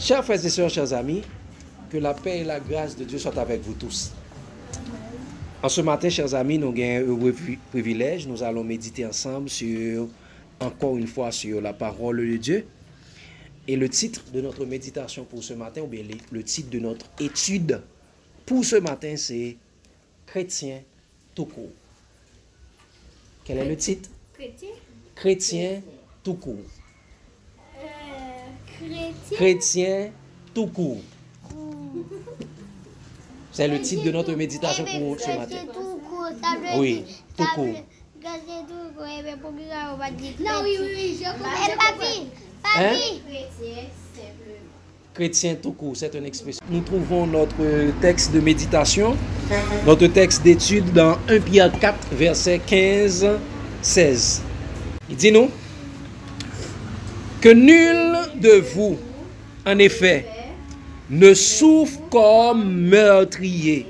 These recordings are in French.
Chers frères et sœurs, chers amis, que la paix et la grâce de Dieu soient avec vous tous. En ce matin, chers amis, nous avons un heureux privilège. Nous allons méditer ensemble encore une fois sur la parole de Dieu. Et le titre de notre méditation pour ce matin, ou bien le titre de notre étude pour ce matin, c'est Chrétien tout court. Quel est le titre? Chrétien tout court. Chrétien tout court. C'est le titre de notre méditation pour ce matin. Oui, tout court. Non, oui, je comprends. Hein? Chrétien tout court, c'est une expression. Nous trouvons notre texte de méditation, notre texte d'étude dans 1 Pierre 4, verset 15-16. Il dit nous que nul de vous, en effet, ne souffre comme meurtrier,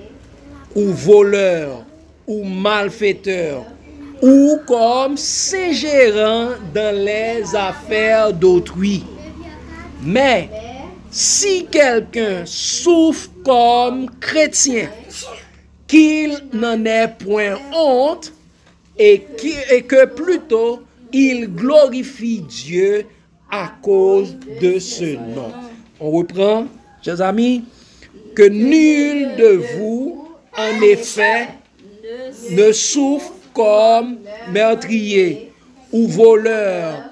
ou voleur, ou malfaiteur, ou comme s'ingérant dans les affaires d'autrui. Mais si quelqu'un souffre comme chrétien, qu'il n'en ait point honte, et que plutôt il glorifie Dieu à cause de ce nom. On reprend, chers amis, que nul de vous, en effet, ne souffre comme meurtrier, ou voleur,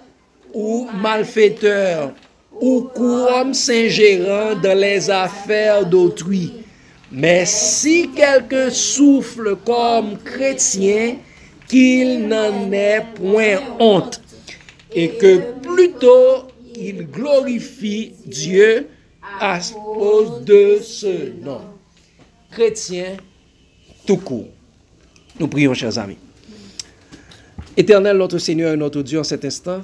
ou malfaiteur, ou comme s'ingérant dans les affaires d'autrui. Mais si quelqu'un souffre comme chrétien, qu'il n'en ait point honte, et que plutôt il glorifie Dieu à cause de ce nom. Chrétien tout court. Nous prions, chers amis. Éternel, notre Seigneur et notre Dieu, en cet instant,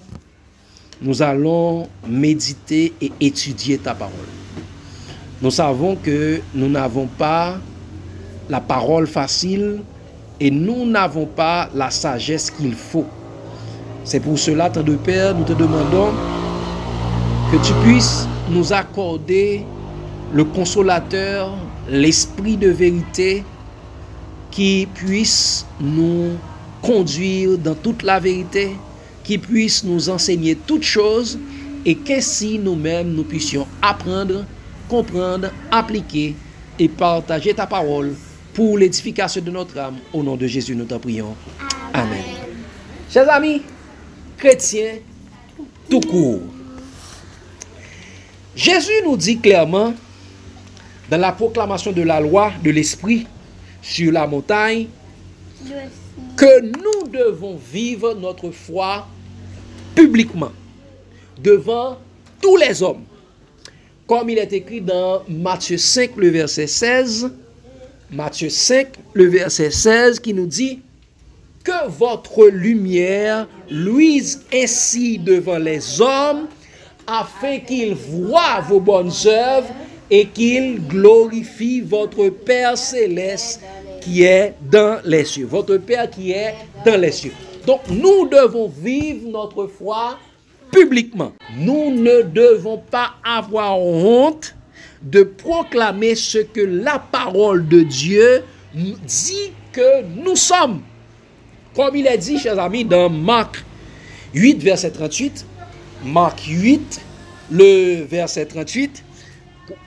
nous allons méditer et étudier ta parole. Nous savons que nous n'avons pas la parole facile et nous n'avons pas la sagesse qu'il faut. C'est pour cela, tant de Père, nous te demandons que tu puisses nous accorder le consolateur, l'esprit de vérité, qui puisse nous conduire dans toute la vérité, qui puisse nous enseigner toutes choses, et qu'ainsi nous-mêmes nous puissions apprendre, comprendre, appliquer et partager ta parole pour l'édification de notre âme. Au nom de Jésus, nous t'en prions. Amen. Chers amis, chrétiens tout court. Jésus nous dit clairement, dans la proclamation de la loi de l'Esprit sur la montagne, que nous devons vivre notre foi publiquement, devant tous les hommes. Comme il est écrit dans Matthieu 5, le verset 16, Matthieu 5, le verset 16, qui nous dit que votre lumière luise ainsi devant les hommes, afin qu'ils voient vos bonnes œuvres et qu'ils glorifient votre Père céleste qui est dans les cieux. Votre Père qui est dans les cieux. Donc nous devons vivre notre foi publiquement. Nous ne devons pas avoir honte de proclamer ce que la parole de Dieu dit que nous sommes. Comme il est dit, chers amis, dans Marc 8, verset 38, Marc 8, le verset 38,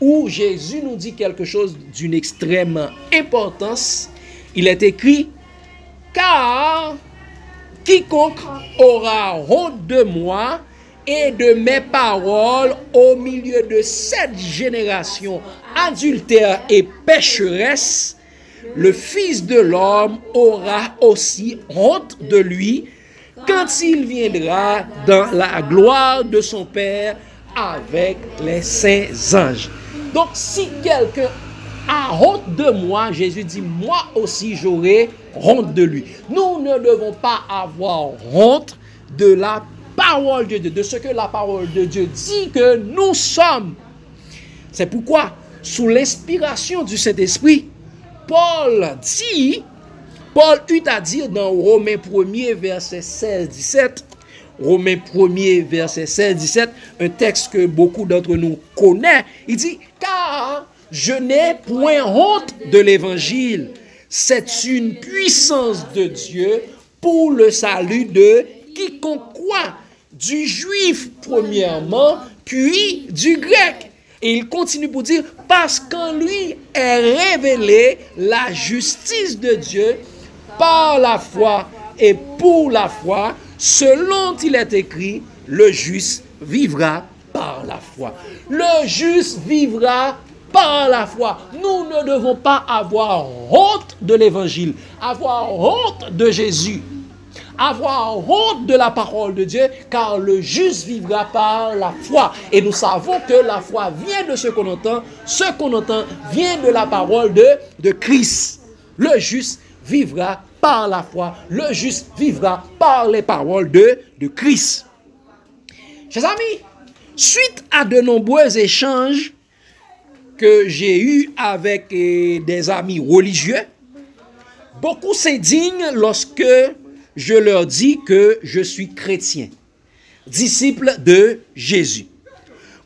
où Jésus nous dit quelque chose d'une extrême importance. Il est écrit, car quiconque aura honte de moi et de mes paroles au milieu de cette génération adultère et pécheresse, le Fils de l'homme aura aussi honte de lui quand il viendra dans la gloire de son Père avec les saints anges. Donc si quelqu'un a honte de moi, Jésus dit, moi aussi j'aurai honte de lui. Nous ne devons pas avoir honte de la parole de Dieu, de ce que la parole de Dieu dit que nous sommes. C'est pourquoi, sous l'inspiration du Saint-Esprit, Paul eut à dire dans Romains 1er, verset 16-17, Romains 1er, verset 16-17, un texte que beaucoup d'entre nous connaissent. Il dit, car je n'ai point honte de l'évangile. C'est une puissance de Dieu pour le salut de quiconque croit, du juif premièrement, puis du grec. Et il continue pour dire, parce qu'en lui est révélée la justice de Dieu par la foi et pour la foi, selon il est écrit, le juste vivra par la foi. Le juste vivra par la foi. Nous ne devons pas avoir honte de l'évangile, avoir honte de Jésus, avoir honte de la parole de Dieu, car le juste vivra par la foi. Et nous savons que la foi vient de ce qu'on entend vient de la parole de Christ. Le juste vivra par la foi, le juste vivra par les paroles de Christ. Chers amis, suite à de nombreux échanges que j'ai eus avec des amis religieux, beaucoup s'indignent lorsque je leur dis que je suis chrétien, disciple de Jésus.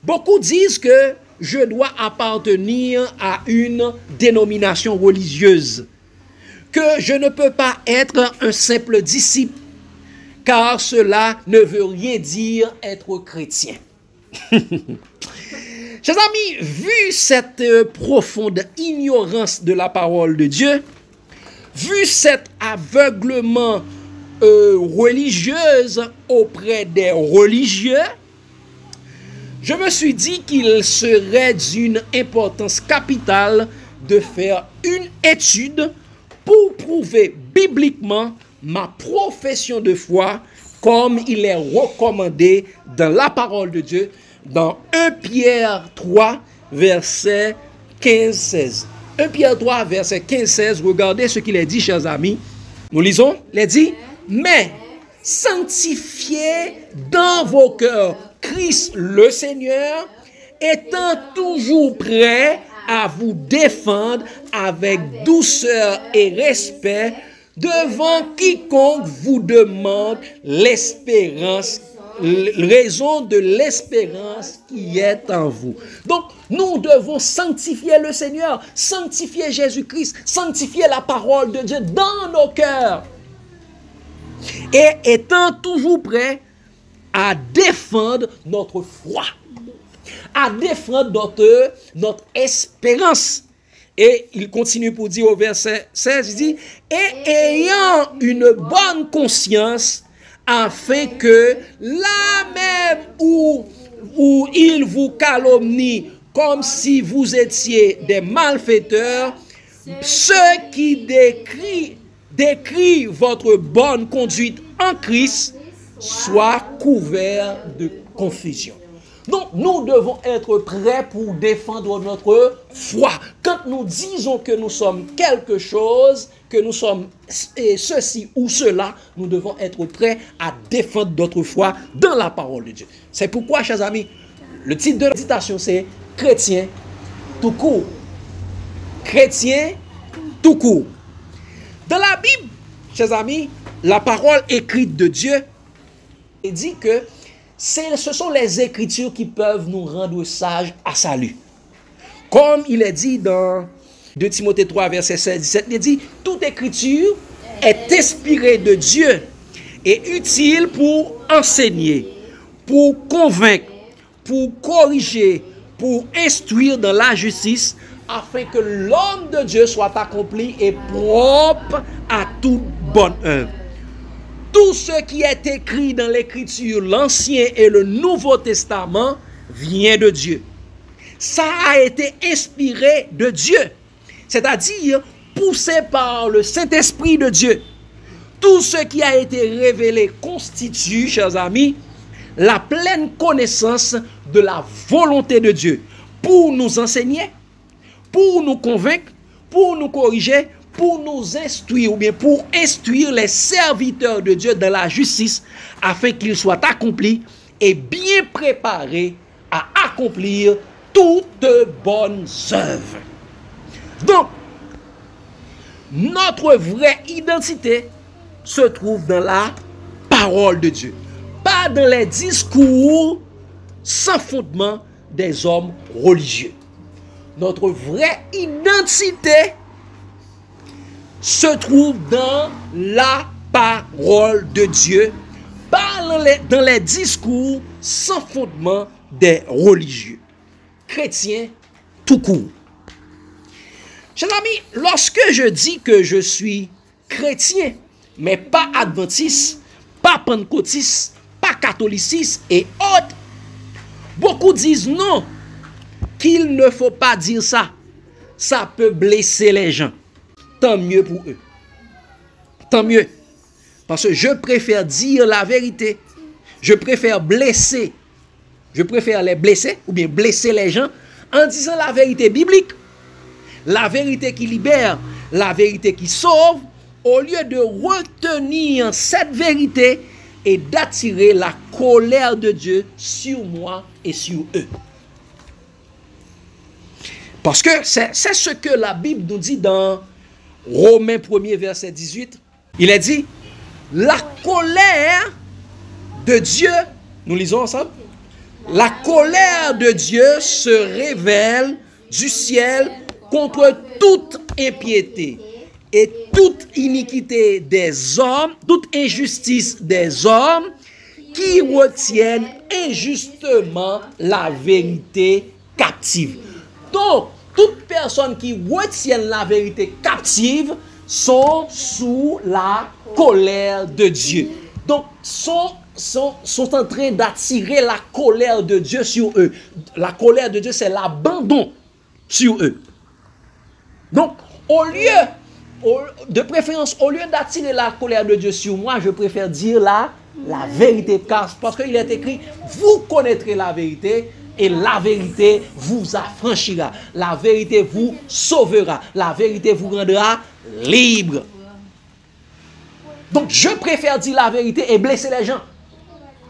Beaucoup disent que je dois appartenir à une dénomination religieuse, que je ne peux pas être un simple disciple, car cela ne veut rien dire être chrétien. Chers amis, vu cette profonde ignorance de la parole de Dieu, vu cet aveuglement religieuse auprès des religieux, je me suis dit qu'il serait d'une importance capitale de faire une étude pour prouver bibliquement ma profession de foi comme il est recommandé dans la parole de Dieu dans 1 Pierre 3, verset 15-16. 1 Pierre 3, verset 15-16, regardez ce qu'il est dit, chers amis. Nous lisons, il est dit, mais sanctifiez dans vos cœurs Christ le Seigneur, étant toujours prêt à vous défendre avec douceur et respect devant quiconque vous demande l'espérance, raison de l'espérance qui est en vous. Donc, nous devons sanctifier le Seigneur, sanctifier Jésus-Christ, sanctifier la parole de Dieu dans nos cœurs. Et étant toujours prêt à défendre notre foi, à défendre notre espérance. Et il continue pour dire au verset 16, il dit, et ayant une bonne conscience, afin que là même où il vous calomnie comme si vous étiez des malfaiteurs, ceux qui décrient votre bonne conduite en Christ soient couverts de confusion. Donc, nous devons être prêts pour défendre notre foi. Quand nous disons que nous sommes quelque chose, que nous sommes ceci ou cela, nous devons être prêts à défendre notre foi dans la parole de Dieu. C'est pourquoi, chers amis, le titre de la méditation, c'est « Chrétien tout court ». Chrétien tout court. Dans la Bible, chers amis, la parole écrite de Dieu dit que ce sont les Écritures qui peuvent nous rendre sages à salut. Comme il est dit dans 2 Timothée 3, verset 16-17, il dit, toute Écriture est inspirée de Dieu et utile pour enseigner, pour convaincre, pour corriger, pour instruire dans la justice, afin que l'homme de Dieu soit accompli et propre à toute bonne œuvre. Tout ce qui est écrit dans l'Écriture, l'Ancien et le Nouveau Testament, vient de Dieu. Ça a été inspiré de Dieu, c'est-à-dire poussé par le Saint-Esprit de Dieu. Tout ce qui a été révélé constitue, chers amis, la pleine connaissance de la volonté de Dieu pour nous enseigner, pour nous convaincre, pour nous corriger, pour nous instruire ou bien pour instruire les serviteurs de Dieu dans la justice afin qu'ils soient accomplis et bien préparés à accomplir toutes bonnes œuvres. Donc, notre vraie identité se trouve dans la parole de Dieu. Pas pas dans les discours sans fondement des hommes religieux. Notre vraie identité se trouve dans la parole de Dieu, pas dans les discours sans fondement des religieux. Chrétiens tout court. Chers amis, lorsque je dis que je suis chrétien, mais pas adventiste, pas pentecôtiste, pas catholicisme et autres, beaucoup disent non, qu'il ne faut pas dire ça. Ça peut blesser les gens. Tant mieux pour eux. Tant mieux. Parce que je préfère dire la vérité. Je préfère blesser. Je préfère les blesser ou bien blesser les gens en disant la vérité biblique. La vérité qui libère, la vérité qui sauve, au lieu de retenir cette vérité et d'attirer la colère de Dieu sur moi et sur eux. Parce que c'est ce que la Bible nous dit dans Romains 1er verset 18. Il est dit, la colère de Dieu, nous lisons ensemble, la colère de Dieu se révèle du ciel contre toute impiété et toute iniquité des hommes, toute injustice des hommes qui retiennent injustement la vérité captive. Donc, toute personne qui retient la vérité captive sont sous la colère de Dieu. Donc, sont en train d'attirer la colère de Dieu sur eux. La colère de Dieu, c'est l'abandon sur eux. Donc, de préférence, au lieu d'attirer la colère de Dieu sur moi, je préfère dire la vérité. Parce qu'il est écrit, vous connaîtrez la vérité et la vérité vous affranchira. La vérité vous sauvera. La vérité vous rendra libre. Donc, je préfère dire la vérité et blesser les gens.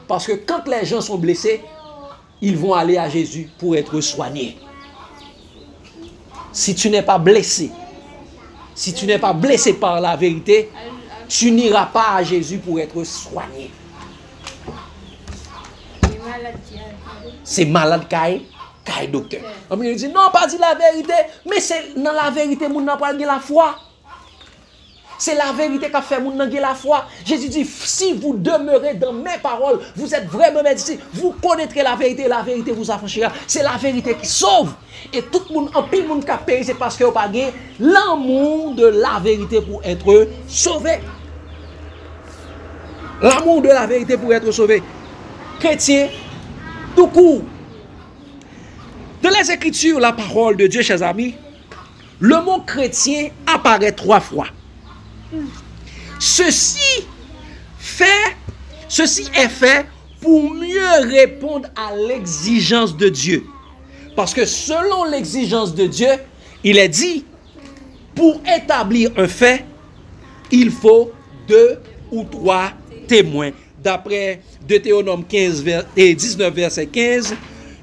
Parce que quand les gens sont blessés, ils vont aller à Jésus pour être soignés. Si tu n'es pas blessé, si tu n'es pas blessé par la vérité, tu n'iras pas à Jésus pour être soigné. C'est malade caille docteur. On me dit non, pas dire la vérité, mais c'est dans la vérité moun n'a pas la foi. C'est la vérité qui a fait moun nan gen la foi. Jésus dit, si vous demeurez dans mes paroles, vous êtes vraiment mes disciples, vous connaîtrez la vérité vous affranchira. C'est la vérité qui sauve. Et tout le monde, en pile monde qui a péri, c'est parce que vous n'avez pas l'amour de la vérité pour être sauvé. L'amour de la vérité pour être sauvé. Chrétien, tout court. Dans les Écritures, la parole de Dieu, chers amis, le mot chrétien apparaît 3 fois. Ceci est fait pour mieux répondre à l'exigence de Dieu. Parce que selon l'exigence de Dieu, il est dit, pour établir un fait, il faut 2 ou 3 témoins. D'après Deutéronome 19, verset 15,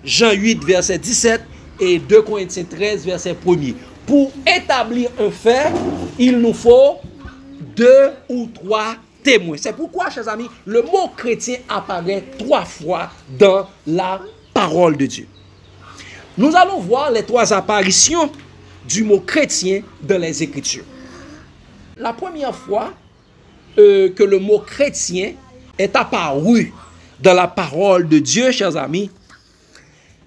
Jean 8, verset 17 et 2 Corinthiens 13, verset 1er. Pour établir un fait, il nous faut 2 ou 3 témoins. C'est pourquoi, chers amis, le mot chrétien apparaît 3 fois dans la parole de Dieu. Nous allons voir les 3 apparitions du mot chrétien dans les Écritures. La première fois que le mot chrétien est apparu dans la parole de Dieu, chers amis,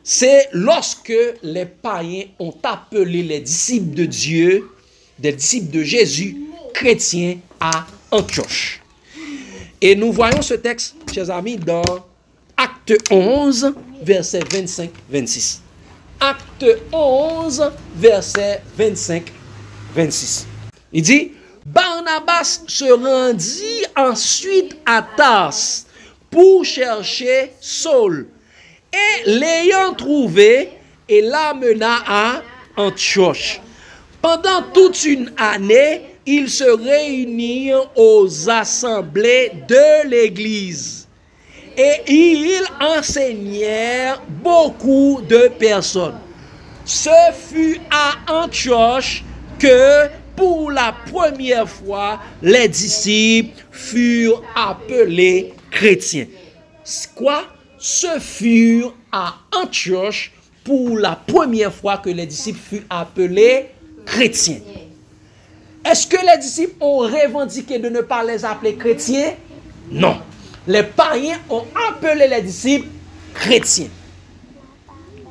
c'est lorsque les païens ont appelé les disciples de Dieu, des disciples de Jésus, chrétiens à Antioche. Et nous voyons ce texte, chers amis, dans Acte 11, verset 25-26. Acte 11, verset 25-26. Il dit, Barnabas se rendit ensuite à Tars pour chercher Saul. Et l'ayant trouvé, il l'amena à Antioche. Pendant toute une année, ils se réunirent aux assemblées de l'Église. Et ils enseignèrent beaucoup de personnes. Ce fut à Antioche que, pour la première fois, les disciples furent appelés chrétiens. quoi? Ce fut à Antioche pour la première fois que les disciples furent appelés chrétiens. Est-ce que les disciples ont revendiqué de ne pas les appeler chrétiens? Non. Les païens ont appelé les disciples chrétiens.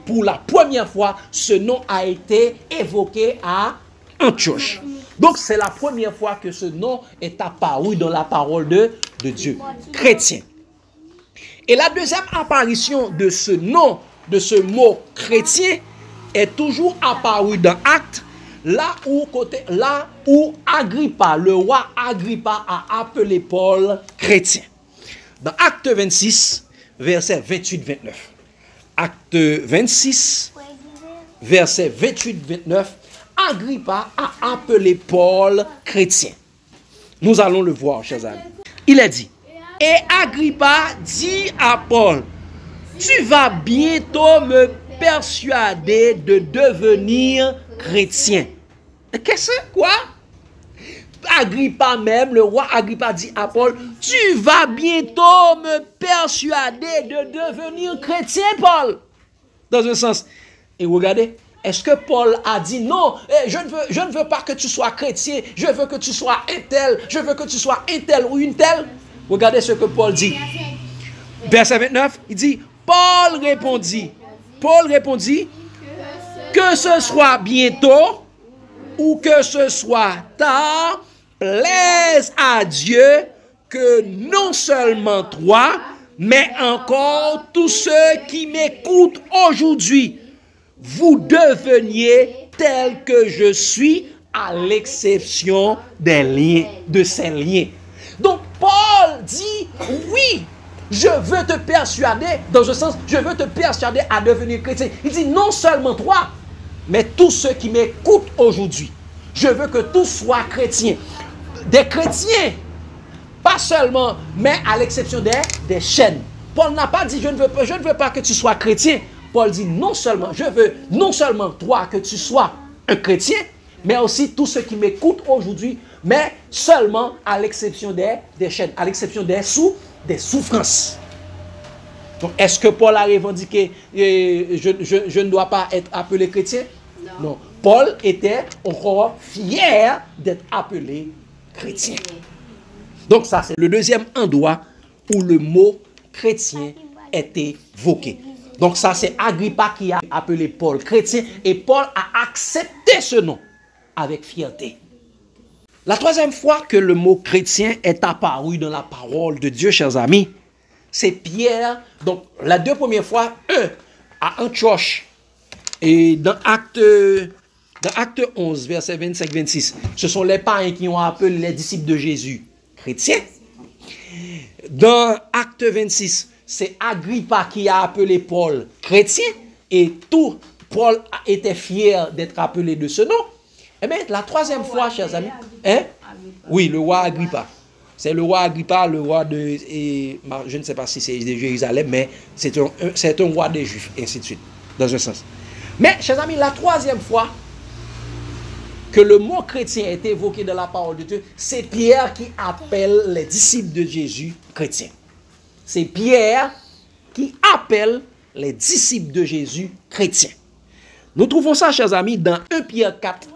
Pour la première fois, ce nom a été évoqué à Antioche. Donc, c'est la première fois que ce nom est apparu dans la parole de Dieu. Chrétien. Et la deuxième apparition de ce nom, de ce mot chrétien, est toujours apparu dans Actes, là où Agrippa, le roi Agrippa, a appelé Paul chrétien. Dans Acte 26, verset 28-29. Acte 26, verset 28-29, Agrippa a appelé Paul chrétien. Nous allons le voir, chers amis. Il a dit, et Agrippa dit à Paul, tu vas bientôt me persuader de devenir chrétien. Qu'est-ce que quoi? Agrippa même, le roi Agrippa dit à Paul, tu vas bientôt me persuader de devenir chrétien, Paul. Dans un sens. Et regardez, est-ce que Paul a dit non, je ne veux pas que tu sois chrétien, je veux que tu sois un tel, je veux que tu sois un tel ou une telle? Regardez ce que Paul dit. Verset 29, il dit, Paul répondit, que ce soit bientôt ou que ce soit tard, plaise à Dieu que non seulement toi, mais encore tous ceux qui m'écoutent aujourd'hui, vous deveniez tel que je suis, à l'exception des liens, de ces liens. Donc Paul dit, oui, je veux te persuader, dans un sens, je veux te persuader à devenir chrétien. Il dit non seulement toi, mais tous ceux qui m'écoutent aujourd'hui. Je veux que tous soient chrétiens. Des chrétiens, pas seulement, mais à l'exception des chaînes. Paul n'a pas dit, je ne veux pas que tu sois chrétien. Paul dit, non seulement, je veux non seulement toi que tu sois un chrétien, mais aussi tous ceux qui m'écoutent aujourd'hui, mais seulement à l'exception des chaînes, à l'exception des souffrances. Donc, est-ce que Paul a revendiqué, je ne dois pas être appelé chrétien? Non. Paul était encore fier d'être appelé chrétien. Donc, ça, c'est le deuxième endroit où le mot chrétien est évoqué. Donc, ça, c'est Agrippa qui a appelé Paul chrétien et Paul a accepté ce nom avec fierté. La troisième fois que le mot chrétien est apparu dans la parole de Dieu, chers amis, c'est Pierre. Donc, la deux premières fois, à Antioche et dans Acte 11, verset 25-26, ce sont les païens qui ont appelé les disciples de Jésus chrétiens. Dans Acte 26, c'est Agrippa qui a appelé Paul chrétien et tout Paul était fier d'être appelé de ce nom. Eh bien, la troisième fois, chers amis, oui, le roi Agrippa. C'est le roi Agrippa, le roi de, je ne sais pas si c'est de Jérusalem, mais c'est un roi des Juifs, et ainsi de suite, dans un sens. Mais, chers amis, la troisième fois que le mot chrétien est évoqué dans la parole de Dieu, c'est Pierre qui appelle les disciples de Jésus chrétiens. C'est Pierre qui appelle les disciples de Jésus chrétiens. Nous trouvons ça, chers amis, dans 1 Pierre 4,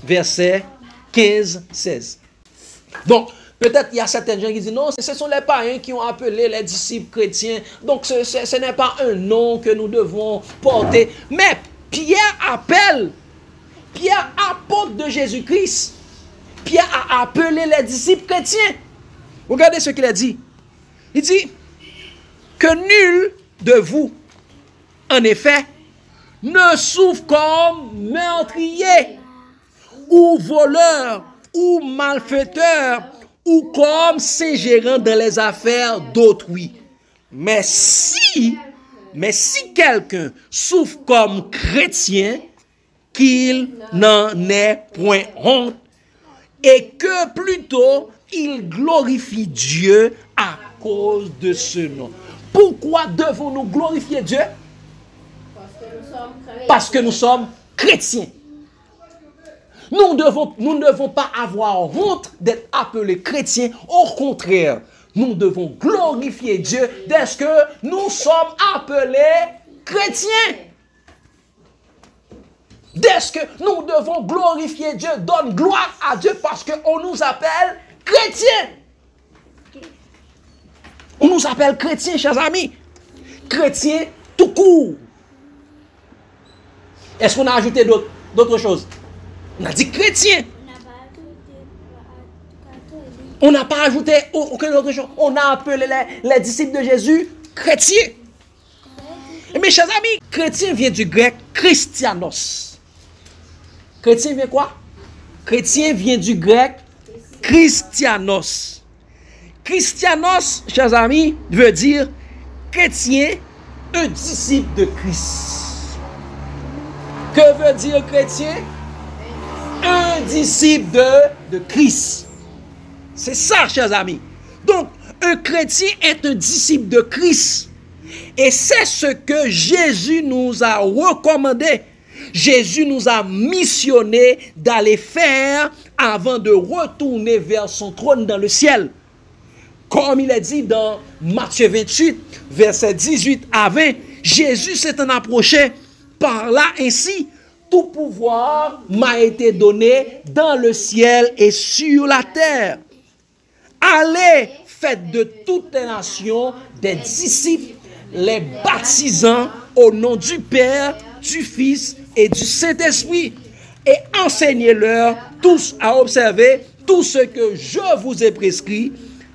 verset 15-16. Donc, peut-être il y a certains gens qui disent non, ce sont les païens qui ont appelé les disciples chrétiens. Donc, ce n'est pas un nom que nous devons porter. Mais Pierre appelle, Pierre apôtre de Jésus-Christ. Pierre a appelé les disciples chrétiens. Regardez ce qu'il a dit. Il dit que nul de vous, en effet, ne souffre comme meurtrier, ou voleur, ou malfaiteur, ou comme s'ingérant dans les affaires d'autrui. Mais si quelqu'un souffre comme chrétien, qu'il n'en ait point honte, et que plutôt il glorifie Dieu à cause de ce nom. Pourquoi devons-nous glorifier Dieu? Parce que nous sommes chrétiens. Nous ne devons pas avoir honte d'être appelés chrétiens. Au contraire, nous devons glorifier Dieu dès que nous sommes appelés chrétiens. Dès que nous devons glorifier Dieu, donne gloire à Dieu parce qu'on nous appelle chrétiens. On nous appelle chrétiens, chers amis. Chrétiens tout court. Est-ce qu'on a ajouté d'autres choses? On a dit chrétiens. On n'a pas ajouté aucune autre chose. On a appelé les disciples de Jésus chrétiens. Mes chers amis, chrétien vient du grec Christianos. Chrétien vient quoi? Chrétien vient du grec Christianos. Christianos, chers amis, veut dire chrétien, un disciple de Christ. Que veut dire chrétien? Un disciple de Christ. C'est ça, chers amis. Donc, un chrétien est un disciple de Christ. Et c'est ce que Jésus nous a recommandé. Jésus nous a missionné d'aller faire avant de retourner vers son trône dans le ciel. Comme il est dit dans Matthieu 28, versets 18 à 20, Jésus s'est en approché par là ainsi. Tout pouvoir m'a été donné dans le ciel et sur la terre. Allez, faites de toutes les nations des disciples, les baptisant au nom du Père, du Fils et du Saint-Esprit, et enseignez-leur tous à observer tout ce que je vous ai prescrit,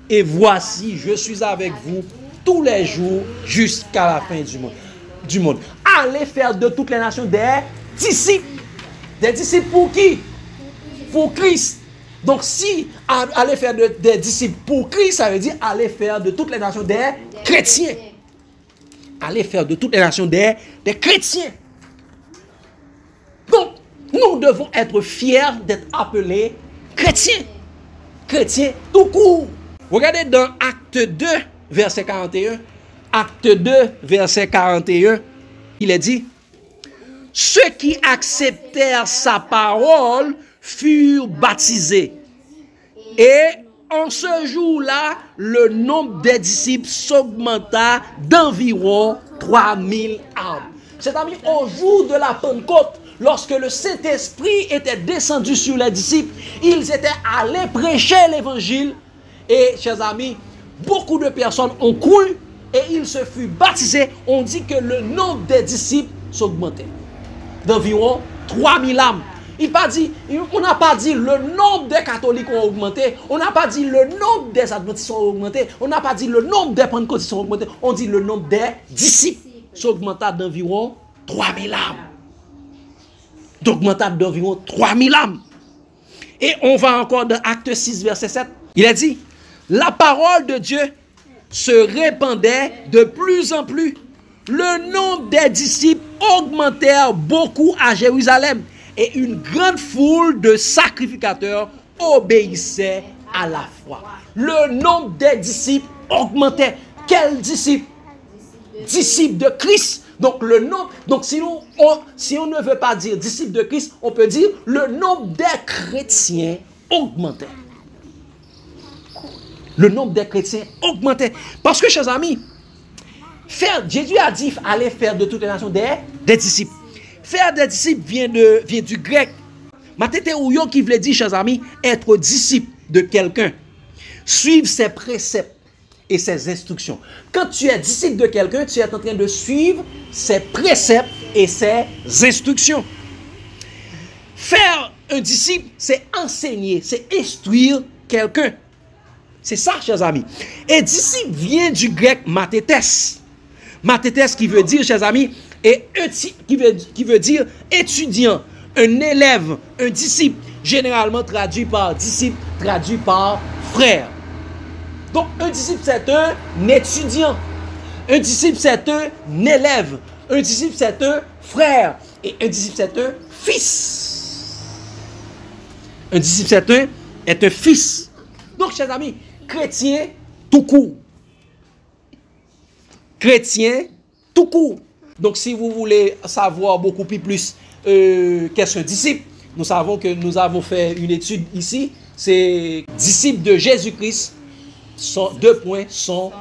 et voici, je suis avec vous tous les jours jusqu'à la fin du monde. Allez faire de toutes les nations des disciples. Des disciples pour qui? Pour Christ. Donc si aller faire des disciples pour Christ, ça veut dire aller faire de toutes les nations des chrétiens. Aller faire de toutes les nations des chrétiens. Donc, nous devons être fiers d'être appelés chrétiens. Chrétiens tout court. Regardez dans Acte 2, verset 41. Acte 2, verset 41. Il est dit, ceux qui acceptèrent sa parole furent baptisés. Et en ce jour-là, le nombre des disciples s'augmenta d'environ 3000 âmes. C'est-à-dire au jour de la Pentecôte, lorsque le Saint-Esprit était descendu sur les disciples, ils étaient allés prêcher l'évangile. Et, chers amis, beaucoup de personnes ont cru et ils se furent baptisés. On dit que le nombre des disciples s'augmentait d'environ 3000 âmes. On n'a pas dit le nombre des catholiques ont augmenté. On n'a pas dit le nombre des adventistes ont augmenté. On n'a pas dit le nombre des pentecôtistes ont augmenté. On dit le nombre des disciples s'augmenta d'environ 3000 âmes. D'augmenta d'environ 3000 âmes. Et on va encore dans Acte 6, verset 7. Il a dit, la parole de Dieu se répandait de plus en plus. Le nombre des disciples augmentèrent beaucoup à Jérusalem. Et une grande foule de sacrificateurs obéissait à la foi. Le nombre des disciples augmentait. Quels disciples? Disciples de Christ. Donc le nombre. Donc si on ne veut pas dire disciples de Christ, on peut dire le nombre des chrétiens augmentait. Le nombre des chrétiens augmentait. Parce que, chers amis, Jésus a dit allez faire de toutes les nations des disciples. Faire des disciples vient du grec. Matétéouyo qui voulait dire, chers amis, être disciple de quelqu'un. Suivre ses préceptes et ses instructions. Quand tu es disciple de quelqu'un, tu es en train de suivre ses préceptes et ses instructions. Faire un disciple, c'est enseigner, c'est instruire quelqu'un. C'est ça, chers amis. Et disciple vient du grec matétes. Matétes qui veut dire, chers amis, et qui veut dire étudiant, un élève, un disciple, généralement traduit par disciple, traduit par frère. Donc un disciple c'est un étudiant, un disciple c'est un élève, un disciple c'est un frère, et un disciple c'est un fils. Un disciple est un fils. Donc chers amis, chrétien tout court. Chrétien tout court. Donc, si vous voulez savoir beaucoup plus qu'est-ce qu'un disciple, nous savons que nous avons fait une étude ici. C'est disciple de Jésus-Christ son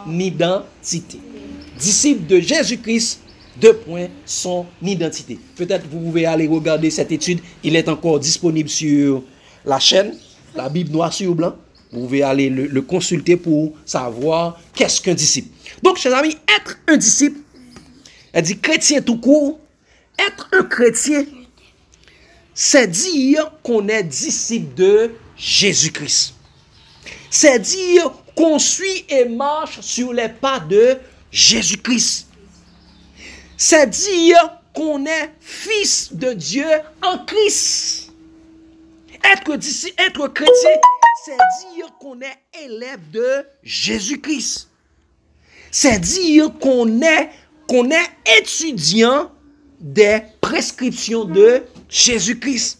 identité. Disciple de Jésus-Christ, son identité. Peut-être vous pouvez aller regarder cette étude. Il est encore disponible sur la chaîne, la Bible noire sur blanc. Vous pouvez aller le consulter pour savoir qu'est-ce qu'un disciple. Donc, chers amis, être un disciple, elle dit chrétien tout court, être un chrétien, c'est dire qu'on est disciple de Jésus-Christ. C'est dire qu'on suit et marche sur les pas de Jésus-Christ. C'est dire qu'on est fils de Dieu en Christ. Être chrétien, c'est dire qu'on est élève de Jésus-Christ. C'est dire qu'on est étudiant des prescriptions de Jésus-Christ.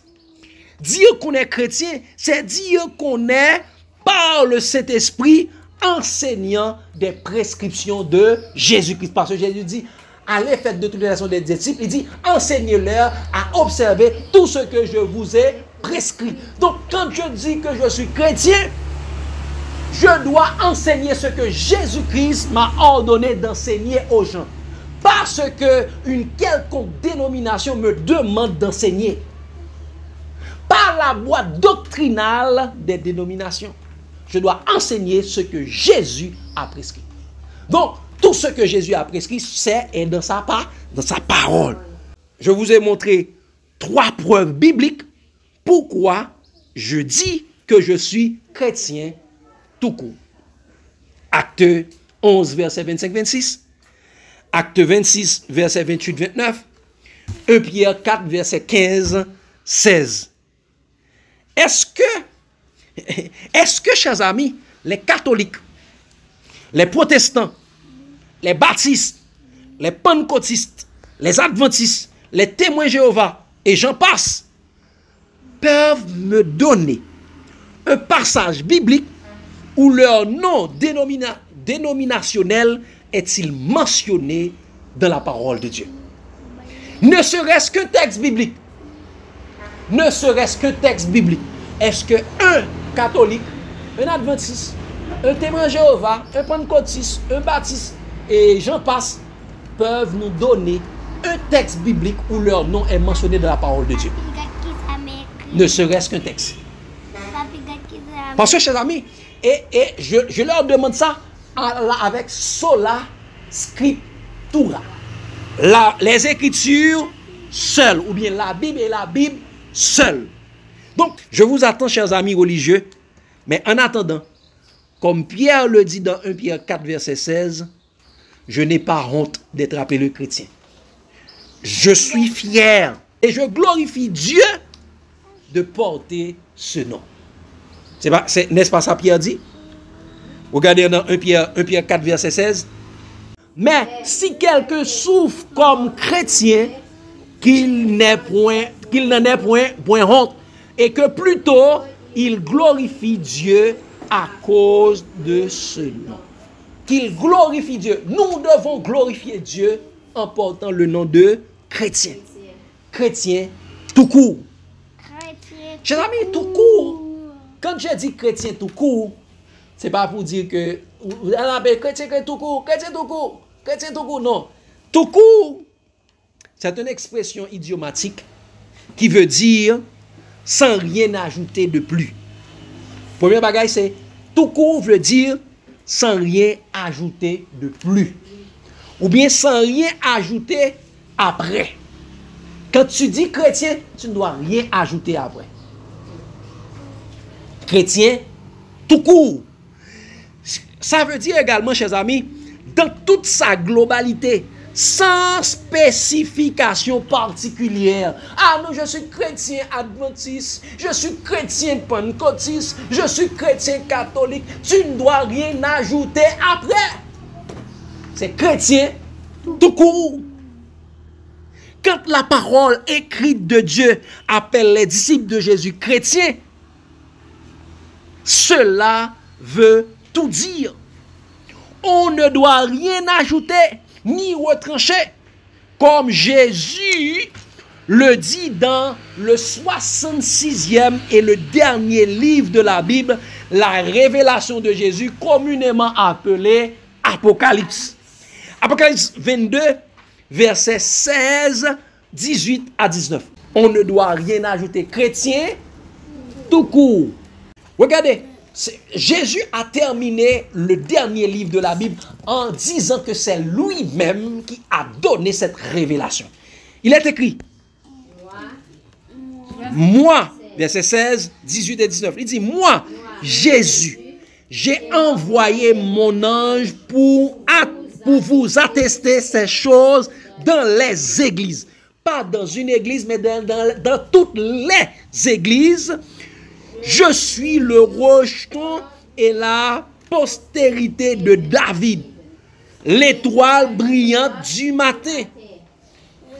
Dire qu'on est chrétien, c'est dire qu'on est, par le Saint-Esprit, enseignant des prescriptions de Jésus-Christ. Parce que Jésus dit, allez faites de toutes les nations des disciples, il dit, enseignez-leur à observer tout ce que je vous ai prescrit. Donc, quand je dis que je suis chrétien, je dois enseigner ce que Jésus-Christ m'a ordonné d'enseigner aux gens. Parce que une quelconque dénomination me demande d'enseigner. Par la voie doctrinale des dénominations. Je dois enseigner ce que Jésus a prescrit. Donc, tout ce que Jésus a prescrit, c'est dans sa parole. Je vous ai montré 3 preuves bibliques pourquoi je dis que je suis chrétien tout court. Acte 11, verset 25-26. Acte 26, verset 28-29. 1 Pierre 4, verset 15-16. Est-ce que, chers amis, les catholiques, les protestants, les baptistes, les pentecôtistes, les adventistes, les témoins Jéhovah, et j'en passe, peuvent me donner un passage biblique où leur nom dénominationnel est-il mentionné dans la parole de Dieu? Ne serait-ce qu'un texte biblique. Ne serait-ce qu'un texte biblique. Est-ce qu'un catholique, un adventiste, un témoin Jéhovah, un pentecôtiste, un baptiste, et j'en passe, peuvent nous donner un texte biblique où leur nom est mentionné dans la parole de Dieu? Ne serait-ce qu'un texte. Parce que, chers amis, et je leur demande ça avec sola scriptura. Les Écritures seules, ou bien la Bible et la Bible seule. Donc, je vous attends, chers amis religieux, mais en attendant, comme Pierre le dit dans 1 Pierre 4, verset 16, je n'ai pas honte d'être appelé chrétien. Je suis fier et je glorifie Dieu de porter ce nom. N'est-ce pas ça Pierre dit? Regardez dans 1 Pierre 4, verset 16. Mais si quelqu'un souffre comme chrétien, qu'il n'en ait point honte, et que plutôt il glorifie Dieu à cause de ce nom. Qu'il glorifie Dieu. Nous devons glorifier Dieu en portant le nom de chrétien. Chrétien tout court. Chers amis, tout court. Quand je dis chrétien tout court, c'est pas pour dire que vous avez chrétien tout court, non. Tout court, c'est une expression idiomatique qui veut dire sans rien ajouter de plus. Premier bagage, c'est tout court veut dire sans rien ajouter de plus. Ou bien sans rien ajouter après. Quand tu dis chrétien, tu ne dois rien ajouter après. Chrétien, tout court. Ça veut dire également, chers amis, dans toute sa globalité, sans spécification particulière. Ah non, je suis chrétien adventiste, je suis chrétien pentecôtiste, je suis chrétien catholique. Tu ne dois rien ajouter après. C'est chrétien tout court. Quand la parole écrite de Dieu appelle les disciples de Jésus chrétiens, cela veut tout dire. On ne doit rien ajouter ni retrancher. Comme Jésus le dit dans le 66e et le dernier livre de la Bible, la révélation de Jésus, communément appelée Apocalypse. Apocalypse 22, versets 16, 18 à 19. On ne doit rien ajouter. Chrétien, tout court. Regardez, Jésus a terminé le dernier livre de la Bible en disant que c'est lui-même qui a donné cette révélation. Il est écrit, moi, verset 16, 18 et 19, il dit, moi, Jésus, j'ai envoyé mon ange pour vous attester ces choses dans les églises. Pas dans une église, mais dans toutes les églises. Je suis le rejeton et la postérité de David, l'étoile brillante du matin.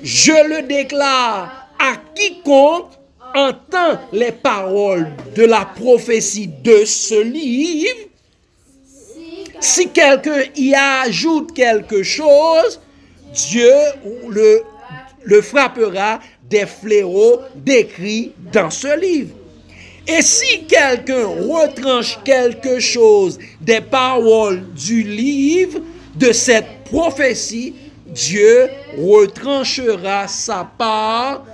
Je le déclare à quiconque entend les paroles de la prophétie de ce livre. Si quelqu'un y ajoute quelque chose, Dieu le frappera des fléaux décrits dans ce livre. Et si quelqu'un retranche quelque chose des paroles du livre de cette prophétie, Dieu retranchera sa part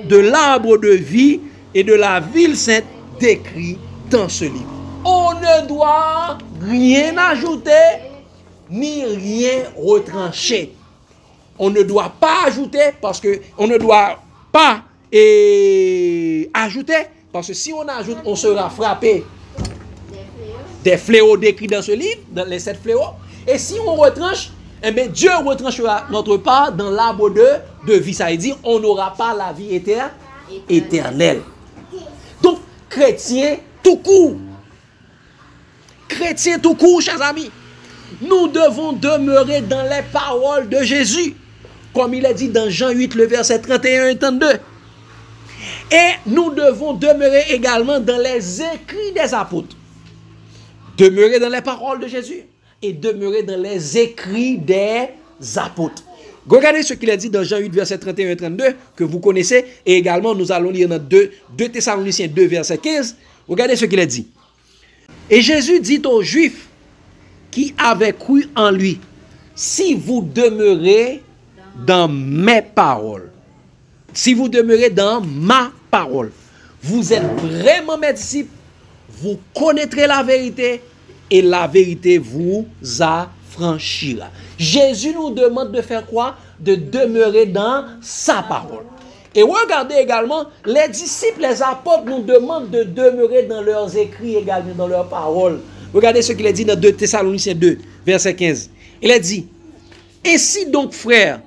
de l'arbre de vie et de la ville sainte décrit dans ce livre. On ne doit rien ajouter ni rien retrancher. On ne doit pas ajouter parce que on ne doit pas ajouter parce que si on ajoute, on sera frappé des fléaux décrits dans ce livre, dans les 7 fléaux. Et si on retranche, eh bien, Dieu retranchera notre part dans l'arbre de vie. Ça veut dire on n'aura pas la vie éternelle. Donc, chrétien tout court. Chrétien tout court, chers amis. Nous devons demeurer dans les paroles de Jésus. Comme il est dit dans Jean 8, le verset 31 et 32. Et nous devons demeurer également dans les écrits des apôtres. Demeurer dans les paroles de Jésus et demeurer dans les écrits des apôtres. Regardez ce qu'il a dit dans Jean 8, verset 31 et 32, que vous connaissez. Et également, nous allons lire dans 2 Thessaloniciens 2, verset 15. Regardez ce qu'il a dit. Et Jésus dit aux Juifs qui avaient cru en lui, si vous demeurez dans mes paroles, si vous demeurez dans ma parole, vous êtes vraiment mes disciples, vous connaîtrez la vérité et la vérité vous affranchira. Jésus nous demande de faire quoi? De demeurer dans sa parole. Et regardez également, les disciples, les apôtres nous demandent de demeurer dans leurs écrits également, dans leurs paroles. Regardez ce qu'il a dit dans 2 Thessaloniciens 2, verset 15. Il a dit, ainsi donc frères,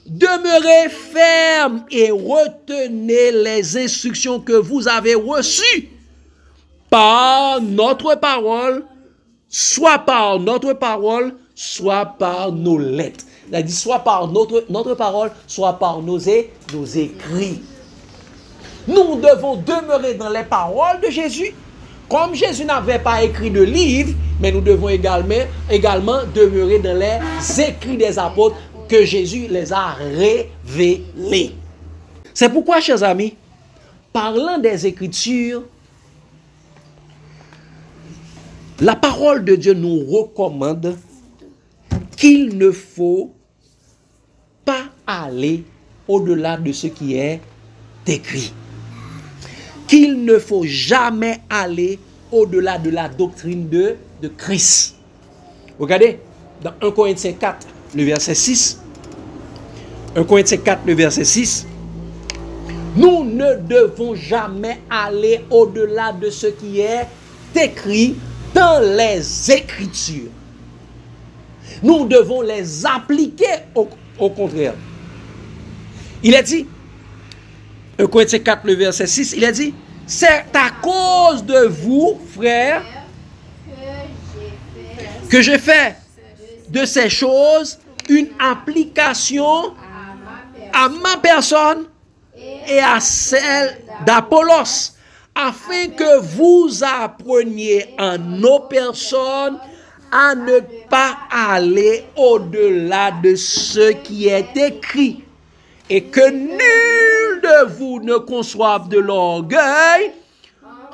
demeurez fermes et retenez les instructions que vous avez reçues par notre parole, soit par notre parole, soit par nos lettres. Il a dit soit par notre parole, soit par nos écrits. Nous devons demeurer dans les paroles de Jésus. Comme Jésus n'avait pas écrit de livre, mais nous devons également demeurer dans les écrits des apôtres que Jésus les a révélés. C'est pourquoi, chers amis, parlant des Écritures, la parole de Dieu nous recommande qu'il ne faut pas aller au-delà de ce qui est écrit. Qu'il ne faut jamais aller au-delà de la doctrine de Christ. Regardez, dans 1 Corinthiens 4, le verset 6. 1 Corinthiens 4, le verset 6. Nous ne devons jamais aller au-delà de ce qui est écrit dans les Écritures. Nous devons les appliquer au contraire. Il a dit, 1 Corinthiens 4, le verset 6, il a dit, c'est à cause de vous, frères, que j'ai fait de ces choses une application à ma personne et à celle d'Apollos, afin que vous appreniez en nos personnes à ne pas aller au-delà de ce qui est écrit et que nul de vous ne conçoive de l'orgueil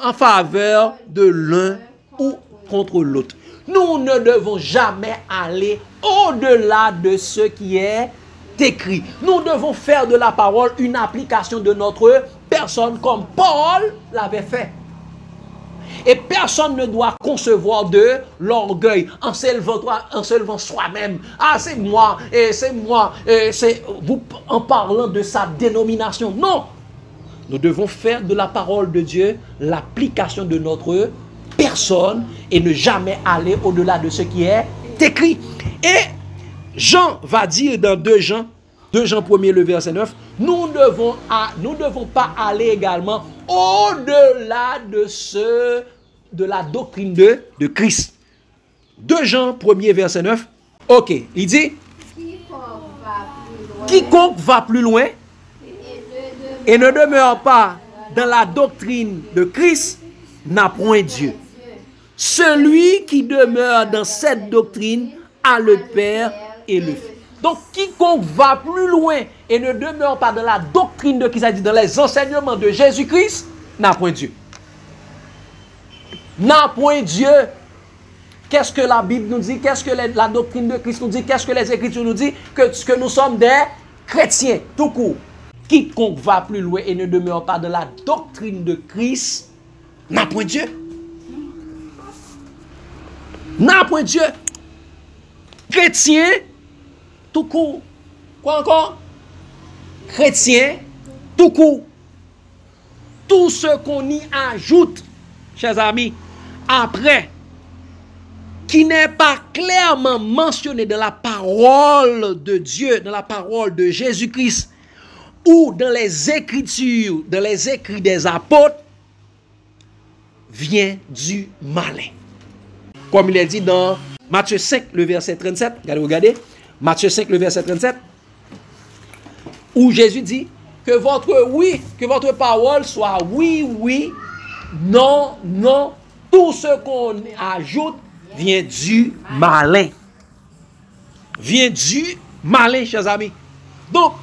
en faveur de l'un ou contre l'autre. Nous ne devons jamais aller au-delà de ce qui est écrit. Nous devons faire de la parole une application de notre personne comme Paul l'avait fait. Et personne ne doit concevoir de l'orgueil en s'élevant soi-même. Ah, c'est moi, c'est vous en parlant de sa dénomination. Non! Nous devons faire de la parole de Dieu l'application de notre personne et ne jamais aller au-delà de ce qui est écrit. Et Jean va dire dans 2 Jean 1er, le verset 9, nous ne devons pas aller également au-delà de la doctrine de Christ. 2 Jean 1er, verset 9. Ok, il dit, quiconque va plus loin et ne demeure pas dans la doctrine de Christ n'a point Dieu. Celui qui demeure dans cette doctrine a le Père et le Fils. Donc, quiconque va plus loin et ne demeure pas dans la doctrine de Christ, c'est-à-dire dans les enseignements de Jésus-Christ, n'a point Dieu. N'a point Dieu. Qu'est-ce que la Bible nous dit? Qu'est-ce que la doctrine de Christ nous dit? Qu'est-ce que les Écritures nous disent? Que nous sommes des chrétiens, tout court. Quiconque va plus loin et ne demeure pas dans la doctrine de Christ, n'a point Dieu. N'a point Dieu. Chrétien, tout court. Quoi encore? Chrétien, tout court. Tout ce qu'on y ajoute, chers amis, après, qui n'est pas clairement mentionné dans la parole de Dieu, dans la parole de Jésus-Christ, ou dans les Écritures, dans les écrits des apôtres, vient du malin. Comme il est dit dans Matthieu 5, le verset 37, regardez, Matthieu 5, le verset 37, où Jésus dit que votre parole soit oui, oui, non, non. Tout ce qu'on ajoute vient du malin. Vient du malin, chers amis. Donc,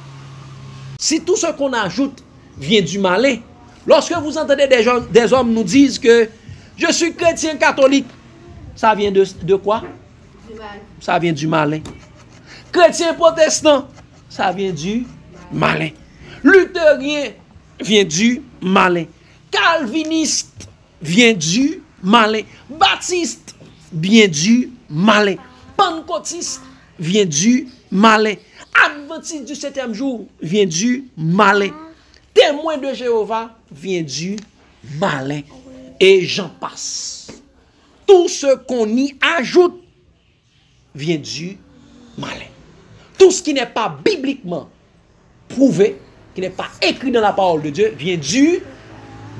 si tout ce qu'on ajoute vient du malin, lorsque vous entendez des hommes nous disent que je suis chrétien catholique, ça vient de quoi? Ça vient du malin. Chrétien protestant, ça vient du malin. Luthérien vient du malin. Calviniste vient du malin. Baptiste vient du malin. Pentecôtiste vient du malin. Adventiste du 7e jour vient du malin. Témoin de Jéhovah vient du malin. Et j'en passe. Tout ce qu'on y ajoute vient du malin. Tout ce qui n'est pas bibliquement prouvé, qui n'est pas écrit dans la parole de Dieu, vient du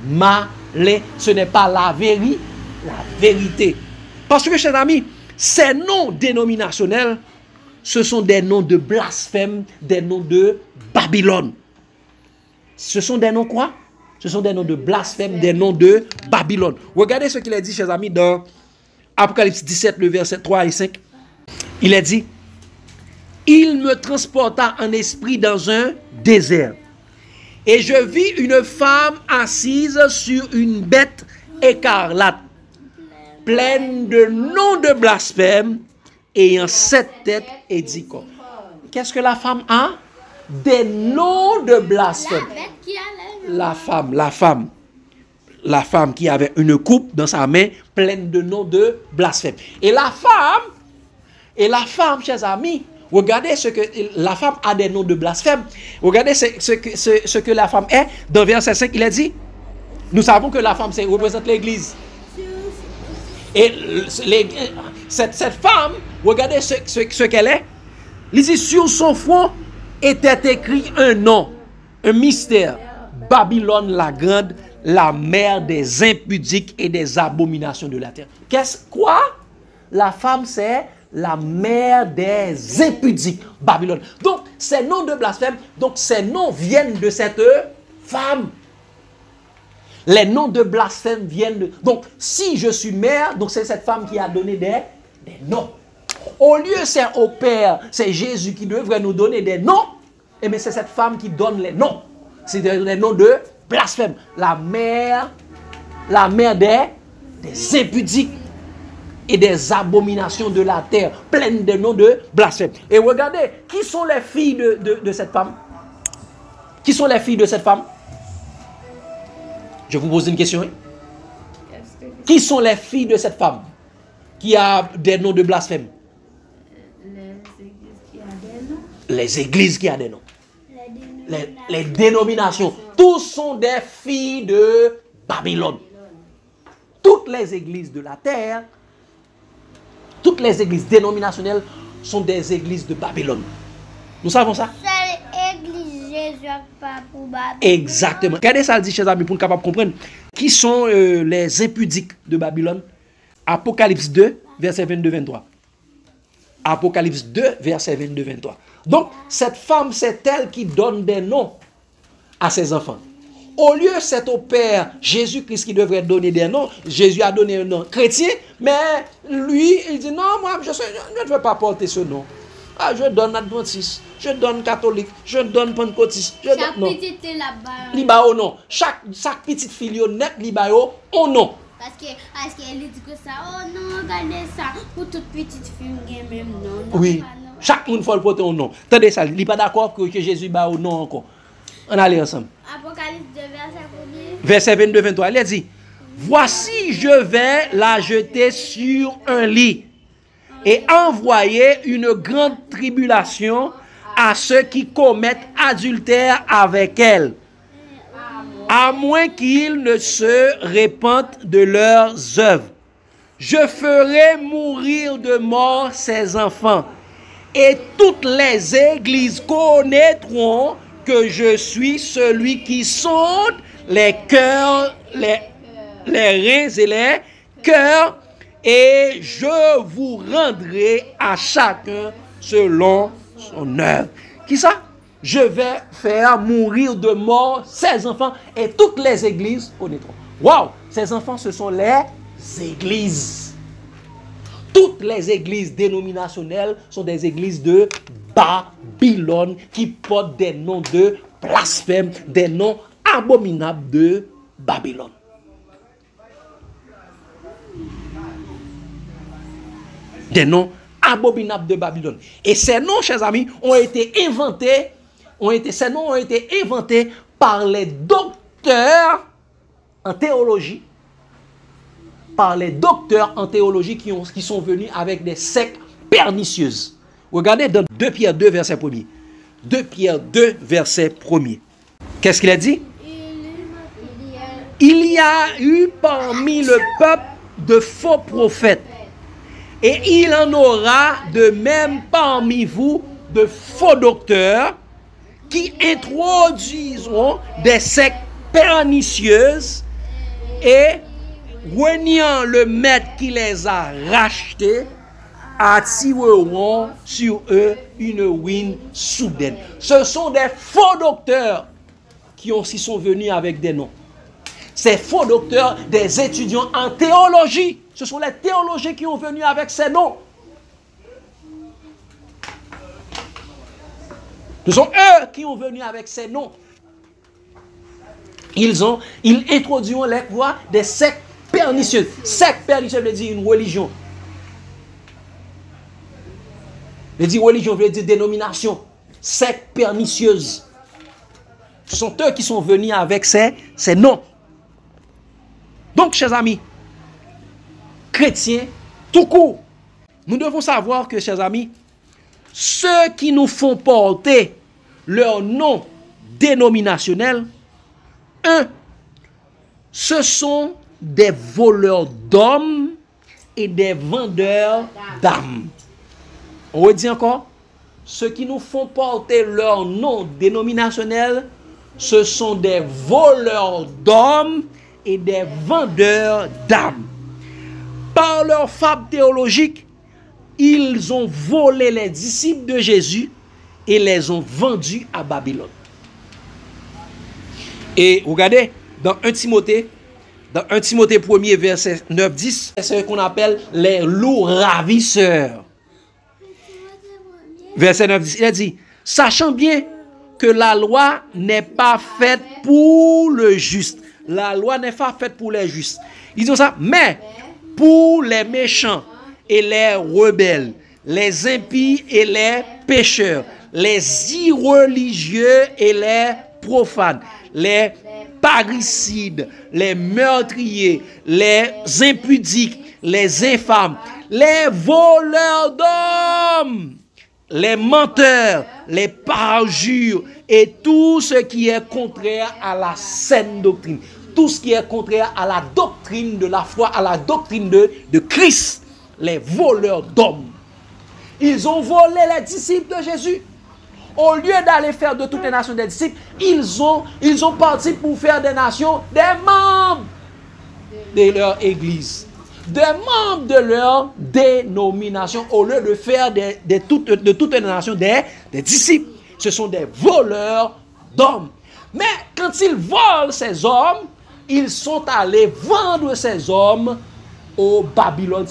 malin. Ce n'est pas la vérité. Parce que, chers amis, ces noms dénominationnels, ce sont des noms de blasphème, des noms de Babylone. Ce sont des noms quoi? Ce sont des noms de blasphème, des noms de Babylone. Regardez ce qu'il a dit, chers amis, dans Apocalypse 17, le verset 3 et 5. Il a dit, il me transporta en esprit dans un désert. Et je vis une femme assise sur une bête écarlate, pleine de noms de blasphème, ayant 7 têtes et 10 corps. Qu'est-ce que la femme a? Des noms de blasphème. La femme qui avait une coupe dans sa main pleine de noms de blasphème. Et la femme, chers amis, regardez ce que la femme a des noms de blasphème. Regardez ce que la femme est. Dans verset 5, il a dit, nous savons que la femme représente l'église. Et cette femme, regardez ce qu'elle est. Il dit, sur son front était écrit un nom, un mystère. Babylone la grande, la mère des impudiques et des abominations de la terre. Quoi? La femme, c'est la mère des impudiques. Babylone. Donc, ces noms de blasphème, donc ces noms viennent de cette femme. Les noms de blasphème viennent de... Donc, si je suis mère, donc c'est cette femme qui a donné des noms. Au lieu, c'est au Père, c'est Jésus qui devrait nous donner des noms. Et bien c'est cette femme qui donne les noms. C'est les noms de blasphème. La mère des impudiques et des abominations de la terre, pleines de noms de blasphème. Et regardez, qui sont les filles de cette femme? Qui sont les filles de cette femme? Je vous pose une question. Qui sont les filles de cette femme qui a des noms de blasphème? Les églises qui ont des noms. Les dénominations. Tous sont des filles de Babylone. Toutes les églises de la terre, toutes les églises dénominationnelles sont des églises de Babylone. Nous savons ça? C'est l'église Jésus pas pour Babylone. Exactement. Regardez ça, dit, chers amis, pour nous capable comprendre. Qui sont les impudiques de Babylone? Apocalypse 2, verset 22-23. Apocalypse 2, verset 22-23. Donc, cette femme, c'est elle qui donne des noms à ses enfants. Au lieu, c'est au Père Jésus-Christ qui devrait donner des noms. Jésus a donné un nom chrétien, mais lui, il dit non, moi, je ne veux pas porter ce nom. Ah, je donne adventiste, je donne catholique, je donne pentecôtiste. Chaque petite là-bas. Liba au nom. Chaque petite fille net, liba au nom. Parce qu'elle dit que ça, oh non, regardez ça. Pour toute petite fille, même non. Oui. Chaque monde faut le porter au nom. Attendez ça, il n'est pas d'accord que Jésus bat au nom encore. On allait ensemble. Apocalypse 2, Verset verset 22-23, il a dit, voici je vais la jeter sur un lit et envoyer une grande tribulation à ceux qui commettent adultère avec elle, à moins qu'ils ne se repentent de leurs œuvres. Je ferai mourir de mort ces enfants, et toutes les églises connaîtront que je suis celui qui sonde les cœurs, les reins et les cœurs, et je vous rendrai à chacun selon son œuvre. Qui ça? Je vais faire mourir de mort ces enfants, et toutes les églises connaîtront. Waouh! Ces enfants, ce sont les églises. Toutes les églises dénominationnelles sont des églises de Babylone qui portent des noms de blasphème, des noms abominables de Babylone. Des noms abominables de Babylone. Et ces noms, chers amis, ont été inventés par les docteurs en théologie, qui sont venus avec des sectes pernicieuses. Regardez dans 2 Pierre 2, verset 1er. 2 Pierre 2, verset 1er. Qu'est-ce qu'il a dit? Il y a eu parmi le peuple de faux prophètes, et il en aura de même parmi vous de faux docteurs qui introduiront des sectes pernicieuses et, reniant le maître qui les a rachetés, attireront sur eux une ruine soudaine. Ce sont des faux docteurs qui aussi sont venus avec des noms. Ces faux docteurs, des étudiants en théologie. Ce sont les théologiens qui ont venu avec ces noms. Ce sont eux qui ont venu avec ces noms. Ils introduiront les quoi? Des sectes pernicieuses. Secte pernicieuse veut dire une religion. Veut dire religion, veut dire dénomination. Secte pernicieuse. Ce sont eux qui sont venus avec ces noms. Donc, chers amis, chrétiens, tout court, nous devons savoir que, chers amis, ceux qui nous font porter leur nom dénominationnel, ce sont des voleurs d'hommes et des vendeurs d'âmes. On redit encore, ceux qui nous font porter leur nom dénominationnel, ce sont des voleurs d'hommes et des vendeurs d'âmes. Par leur fable théologique, ils ont volé les disciples de Jésus et les ont vendus à Babylone. Et regardez, dans 1 Timothée 1er, verset 9-10, c'est ce qu'on appelle les loups ravisseurs. Verset 9-10, il a dit, sachant bien que la loi n'est pas faite pour le juste. La loi n'est pas faite pour les justes. Ils disent ça, mais pour les méchants et les rebelles, les impies et les pécheurs, les irreligieux et les profanes, les parricides, les meurtriers, les impudiques, les infâmes, les voleurs d'hommes, les menteurs, les parjures et tout ce qui est contraire à la saine doctrine. Tout ce qui est contraire à la doctrine de la foi, à la doctrine de Christ. Les voleurs d'hommes. Ils ont volé les disciples de Jésus. Au lieu d'aller faire de toutes les nations des disciples, ils ont parti pour faire des nations des membres de leur église, des membres de leur dénomination, au lieu de faire de toutes les nations des disciples. Ce sont des voleurs d'hommes. Mais quand ils volent ces hommes, ils sont allés vendre ces hommes au Babylone.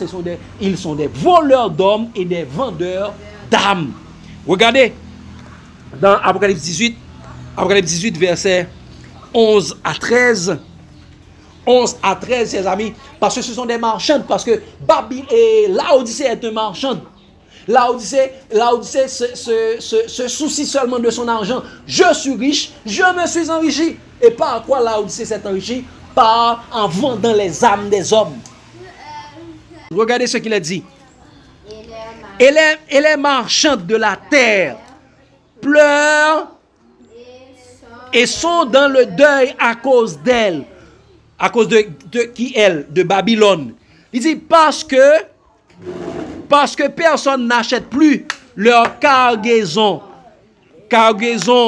Ils sont des voleurs d'hommes et des vendeurs d'âmes. Regardez, dans Apocalypse 18, versets 11 à 13. 11 à 13, ses amis, parce que ce sont des marchandes, parce que Laodicée est un marchand. Laodicée se soucie seulement de son argent. Je suis riche, je me suis enrichi. Et par quoi Laodicée s'est enrichi? En vendant les âmes des hommes. Regardez ce qu'il a dit. Et les marchandes de la terre pleurent et sont dans le deuil à cause d'elle. À cause de qui elle? De Babylone. Il dit parce que personne n'achète plus leur cargaison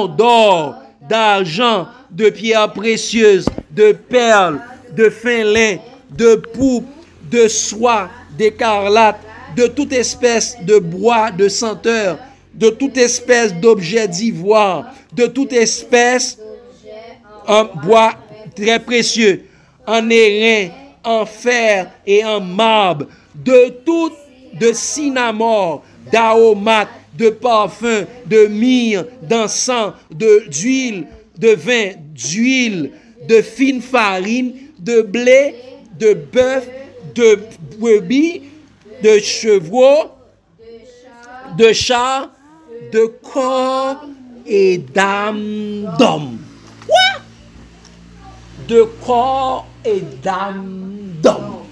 d'or, d'argent, de pierres précieuses, de perles, de fin lin, de pourpre, de soie, d'écarlate, de toute espèce de bois de senteur, de toute espèce d'objet d'ivoire, de toute espèce en bois très précieux, en airain, en fer et en marbre, de cinnamore, d'aromates, de parfums, de myrrhe, d'encens, d'huile, de vin, d'huile, de fine farine, de blé, de bœuf, de brebis, de chevreaux, de chars, de corps et d'âmes d'hommes. Quoi? De corps et d'âmes d'hommes.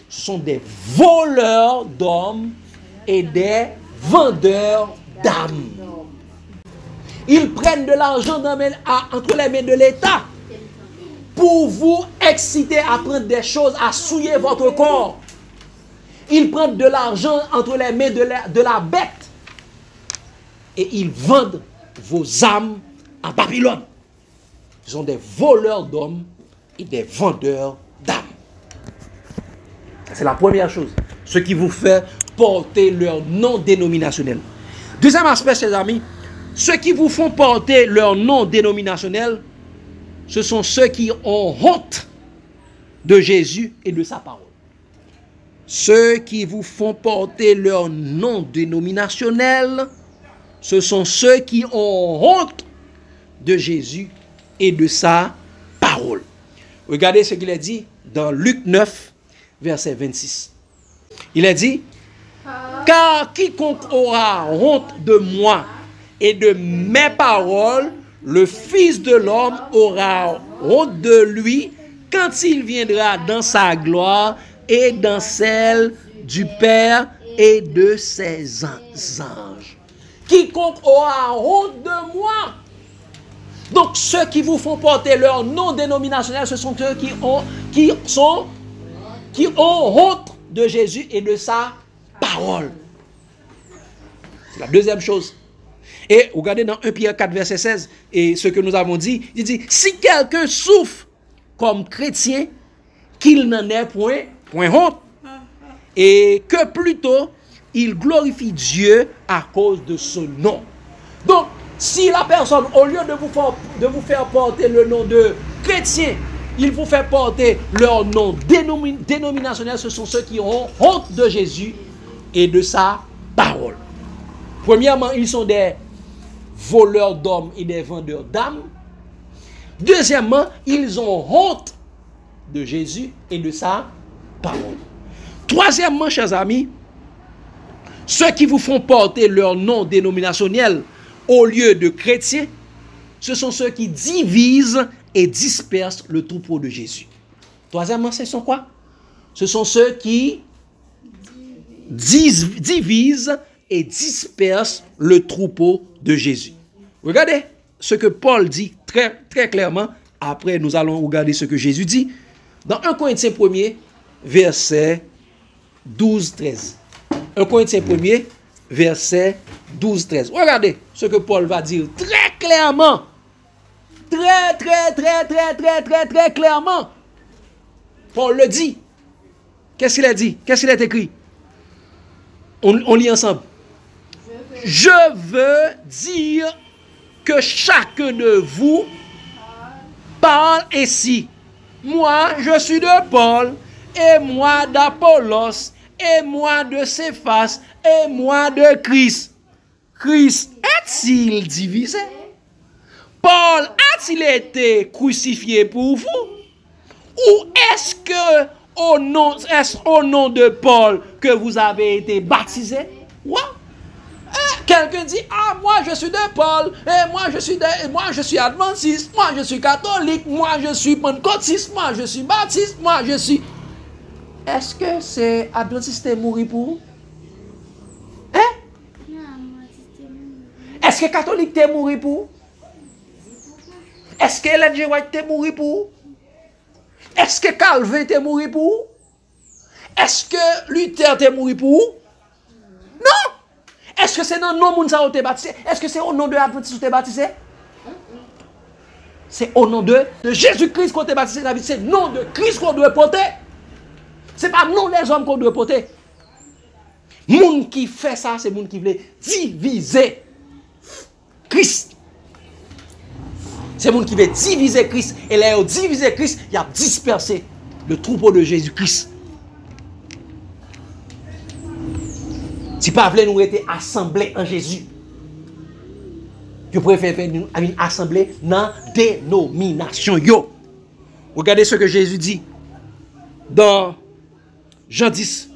Ce sont des voleurs d'hommes et des vendeurs d'âmes. Ils prennent de l'argent entre les mains de l'État pour vous exciter à prendre des choses, à souiller votre corps. Ils prennent de l'argent entre les mains de la bête et ils vendent vos âmes à Babylone. Ils sont des voleurs d'hommes et des vendeurs d'âmes. C'est la première chose. Ce qui vous fait porter leur nom dénominationnel. Deuxième aspect, chers amis, ceux qui vous font porter leur nom dénominationnel, ce sont ceux qui ont honte de Jésus et de sa parole. Ceux qui vous font porter leur nom dénominationnel, ce sont ceux qui ont honte de Jésus et de sa parole. Regardez ce qu'il a dit dans Luc 9, verset 26. Il a dit, car quiconque aura honte de moi et de mes paroles, le Fils de l'homme aura honte de lui quand il viendra dans sa gloire et dans celle du Père et de ses anges. Quiconque aura honte de moi. Donc ceux qui vous font porter leur nom dénominationnel, ce sont ceux qui ont honte de Jésus et de sa parole. C'est la deuxième chose. Et regardez dans 1 Pierre 4, verset 16, et ce que nous avons dit, il dit, si quelqu'un souffre comme chrétien, qu'il n'en ait point honte, et que plutôt il glorifie Dieu à cause de ce nom. Donc, si la personne, au lieu de vous faire porter le nom de chrétien, il vous fait porter leur nom dénominationnel, ce sont ceux qui ont honte de Jésus et de sa parole. Premièrement, ils sont des voleurs d'hommes et des vendeurs d'âmes. Deuxièmement, ils ont honte de Jésus et de sa parole. Troisièmement, chers amis, ceux qui vous font porter leur nom dénominationnel au lieu de chrétiens, ce sont ceux qui divisent et dispersent le troupeau de Jésus. Troisièmement, ce sont quoi? Ce sont ceux qui divisent et dispersent le troupeau de Jésus. Regardez ce que Paul dit très, très clairement. Après, nous allons regarder ce que Jésus dit. Dans 1 Corinthiens 1er, verset 12-13. 1 Corinthiens 1er, verset 12-13. Regardez ce que Paul va dire très clairement. Très clairement. Paul le dit. Qu'est-ce qu'il a dit? Qu'est-ce qu'il a écrit? On lit ensemble. Je veux dire que chacun de vous parle ainsi. Moi, je suis de Paul, et moi d'Apollos, et moi de Céphas, et moi de Christ. Christ est-il divisé? Paul a-t-il été crucifié pour vous? Ou est-ce que au nom de Paul que vous avez été baptisé? Ouais. Quelqu'un dit, ah, moi je suis de Paul, et moi je suis adventiste, moi je suis catholique, moi je suis pentecôtiste, moi je suis baptiste, moi je suis... Est-ce que c'est adventiste qui est mort pour vous? Hein? Non, moi, c'était mort. Est-ce que catholique est mort pour vous? Est-ce que Ellen G. White est mort pour vous? Est-ce que Calvin est mort pour vous? Est-ce que Luther est mort pour vous? Non! Est-ce que c'est dans le nom de Mounsa ou t'es baptisé? Est-ce que c'est au nom de Adventiste ou t'es baptisé? C'est au nom de Jésus-Christ qu'on t'est baptisé, David. C'est le nom de Christ qu'on doit porter. C'est pas nous les hommes qu'on doit porter. Moun qui fait ça, c'est moun qui veut diviser Christ. C'est moun qui veut diviser Christ. Et là, il diviser Christ, il a dispersé le troupeau de Jésus-Christ. Si pas voulez nous être assemblés en Jésus, je préfère faire une assemblée dans dénomination. Yo. Regardez ce que Jésus dit dans Jean 10,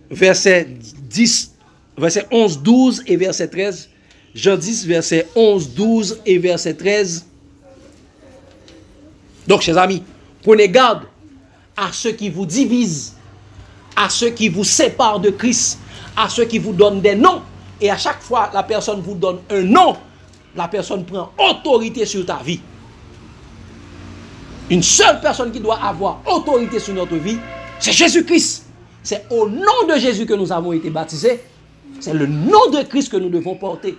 verset 10, verset 11, 12 et verset 13. Jean 10, verset 11, 12 et verset 13. Donc, chers amis, prenez garde à ceux qui vous divisent, à ceux qui vous séparent de Christ, à ceux qui vous donnent des noms. Et à chaque fois, la personne vous donne un nom, la personne prend autorité sur ta vie. Une seule personne qui doit avoir autorité sur notre vie, c'est Jésus-Christ. C'est au nom de Jésus que nous avons été baptisés. C'est le nom de Christ que nous devons porter,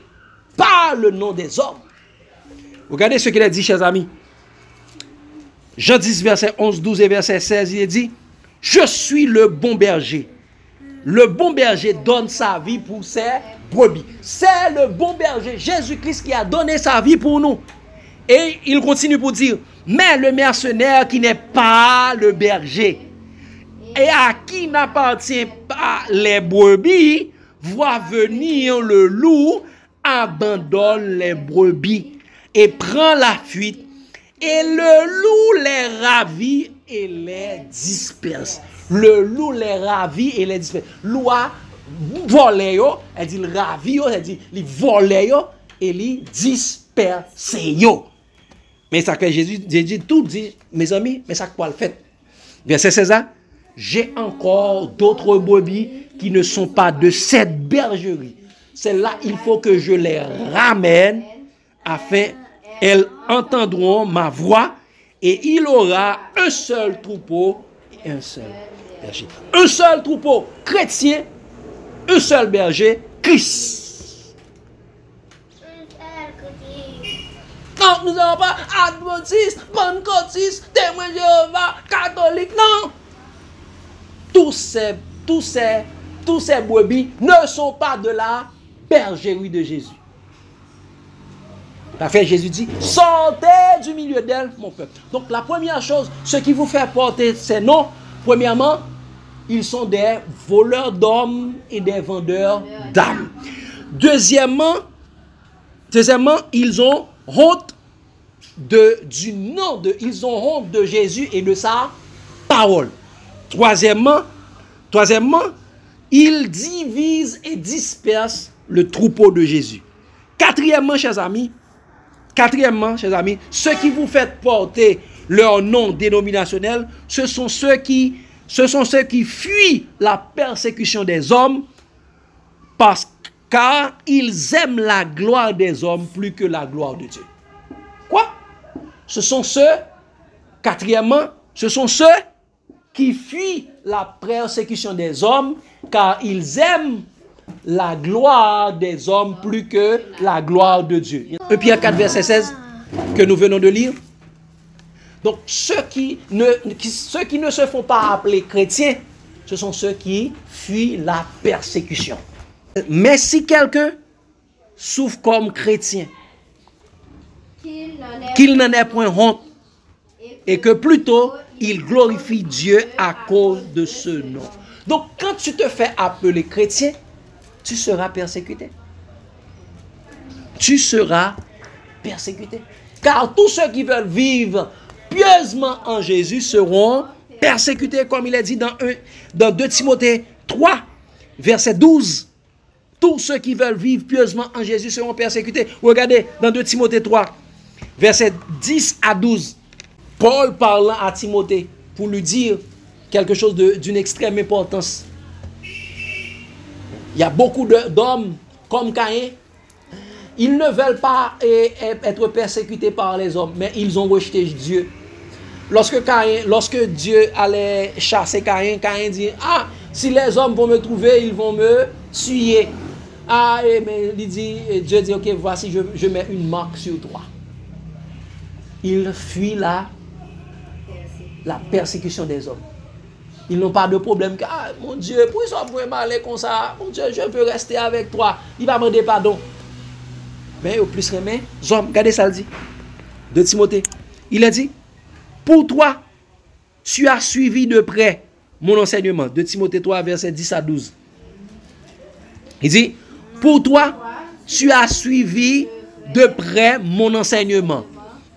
pas le nom des hommes. Regardez ce qu'il a dit, chers amis. Jean 10, verset 11, 12 et verset 16, il est dit, « Je suis le bon berger. Le bon berger donne sa vie pour ses brebis. » C'est le bon berger, Jésus-Christ, qui a donné sa vie pour nous. Et il continue pour dire, « Mais le mercenaire qui n'est pas le berger et à qui n'appartient pas les brebis, voit venir le loup, abandonne les brebis et prend la fuite. Et le loup les ravit et les disperse. Le loup les ravit et les disperse. Loup a volé, elle dit le ravi, elle dit le volé et le disperse. Mais ça que Jésus dit tout dit, mes amis, mais ça quoi le fait? Verset 16. J'ai encore d'autres brebis qui ne sont pas de cette bergerie. Celles-là, il faut que je les ramène afin elles entendront ma voix et il aura un seul troupeau et un seul berger. Un seul troupeau chrétien, un seul berger, Christ. Non, nous n'avons pas adventiste, pentecôtiste, témoin de Jéhovah, catholique, non. Tous ces brebis ne sont pas de la bergerie de Jésus. Parfait, Jésus dit, sortez du milieu d'elle, mon peuple. Donc la première chose, ce qui vous fait porter ces noms, premièrement, ils sont des voleurs d'hommes et des vendeurs d'âmes. Deuxièmement, Deuxièmement, ils ont honte ils ont honte de Jésus et de sa parole. Troisièmement, ils divisent et dispersent le troupeau de Jésus. Quatrièmement, chers amis, ceux qui vous faites porter leur nom dénominationnel, ce sont ceux qui fuient la persécution des hommes car ils aiment la gloire des hommes plus que la gloire de Dieu. Quoi? Quatrièmement, ce sont ceux qui fuient la persécution des hommes car ils aiment la gloire des hommes plus que la gloire de Dieu. 1 Pierre 4, verset 16, que nous venons de lire. Donc, ceux qui ne se font pas appeler chrétiens, ce sont ceux qui fuient la persécution. Mais si quelqu'un souffre comme chrétien, qu'il n'en ait point honte, et que plutôt il glorifie Dieu à cause de ce nom. Donc, quand tu te fais appeler chrétien, tu seras persécuté. Tu seras persécuté. Car tous ceux qui veulent vivre pieusement en Jésus seront persécutés, comme il est dit dans 2 Timothée 3, verset 12. Tous ceux qui veulent vivre pieusement en Jésus seront persécutés. Regardez, dans 2 Timothée 3, verset 10 à 12. Paul parlant à Timothée pour lui dire quelque chose d'une extrême importance. Il y a beaucoup d'hommes comme Caïn. Ils ne veulent pas être persécutés par les hommes, mais ils ont rejeté Dieu. Lorsque Dieu allait chasser Caïn, Caïn dit, ah, si les hommes vont me trouver, ils vont me suyer. Ah, mais Dieu dit, ok, voici, je mets une marque sur toi. Il fuit la persécution des hommes. Ils n'ont pas de problème. Ah, mon Dieu, pourquoi vous m'aller comme ça? Mon Dieu, je veux rester avec toi. Il va demander pardon. Mais au plus remet, regardez ça, le dit. De Timothée. Il a dit, pour toi, tu as suivi de près mon enseignement. De Timothée 3, verset 10 à 12. Il dit, pour toi, tu as suivi de près mon enseignement,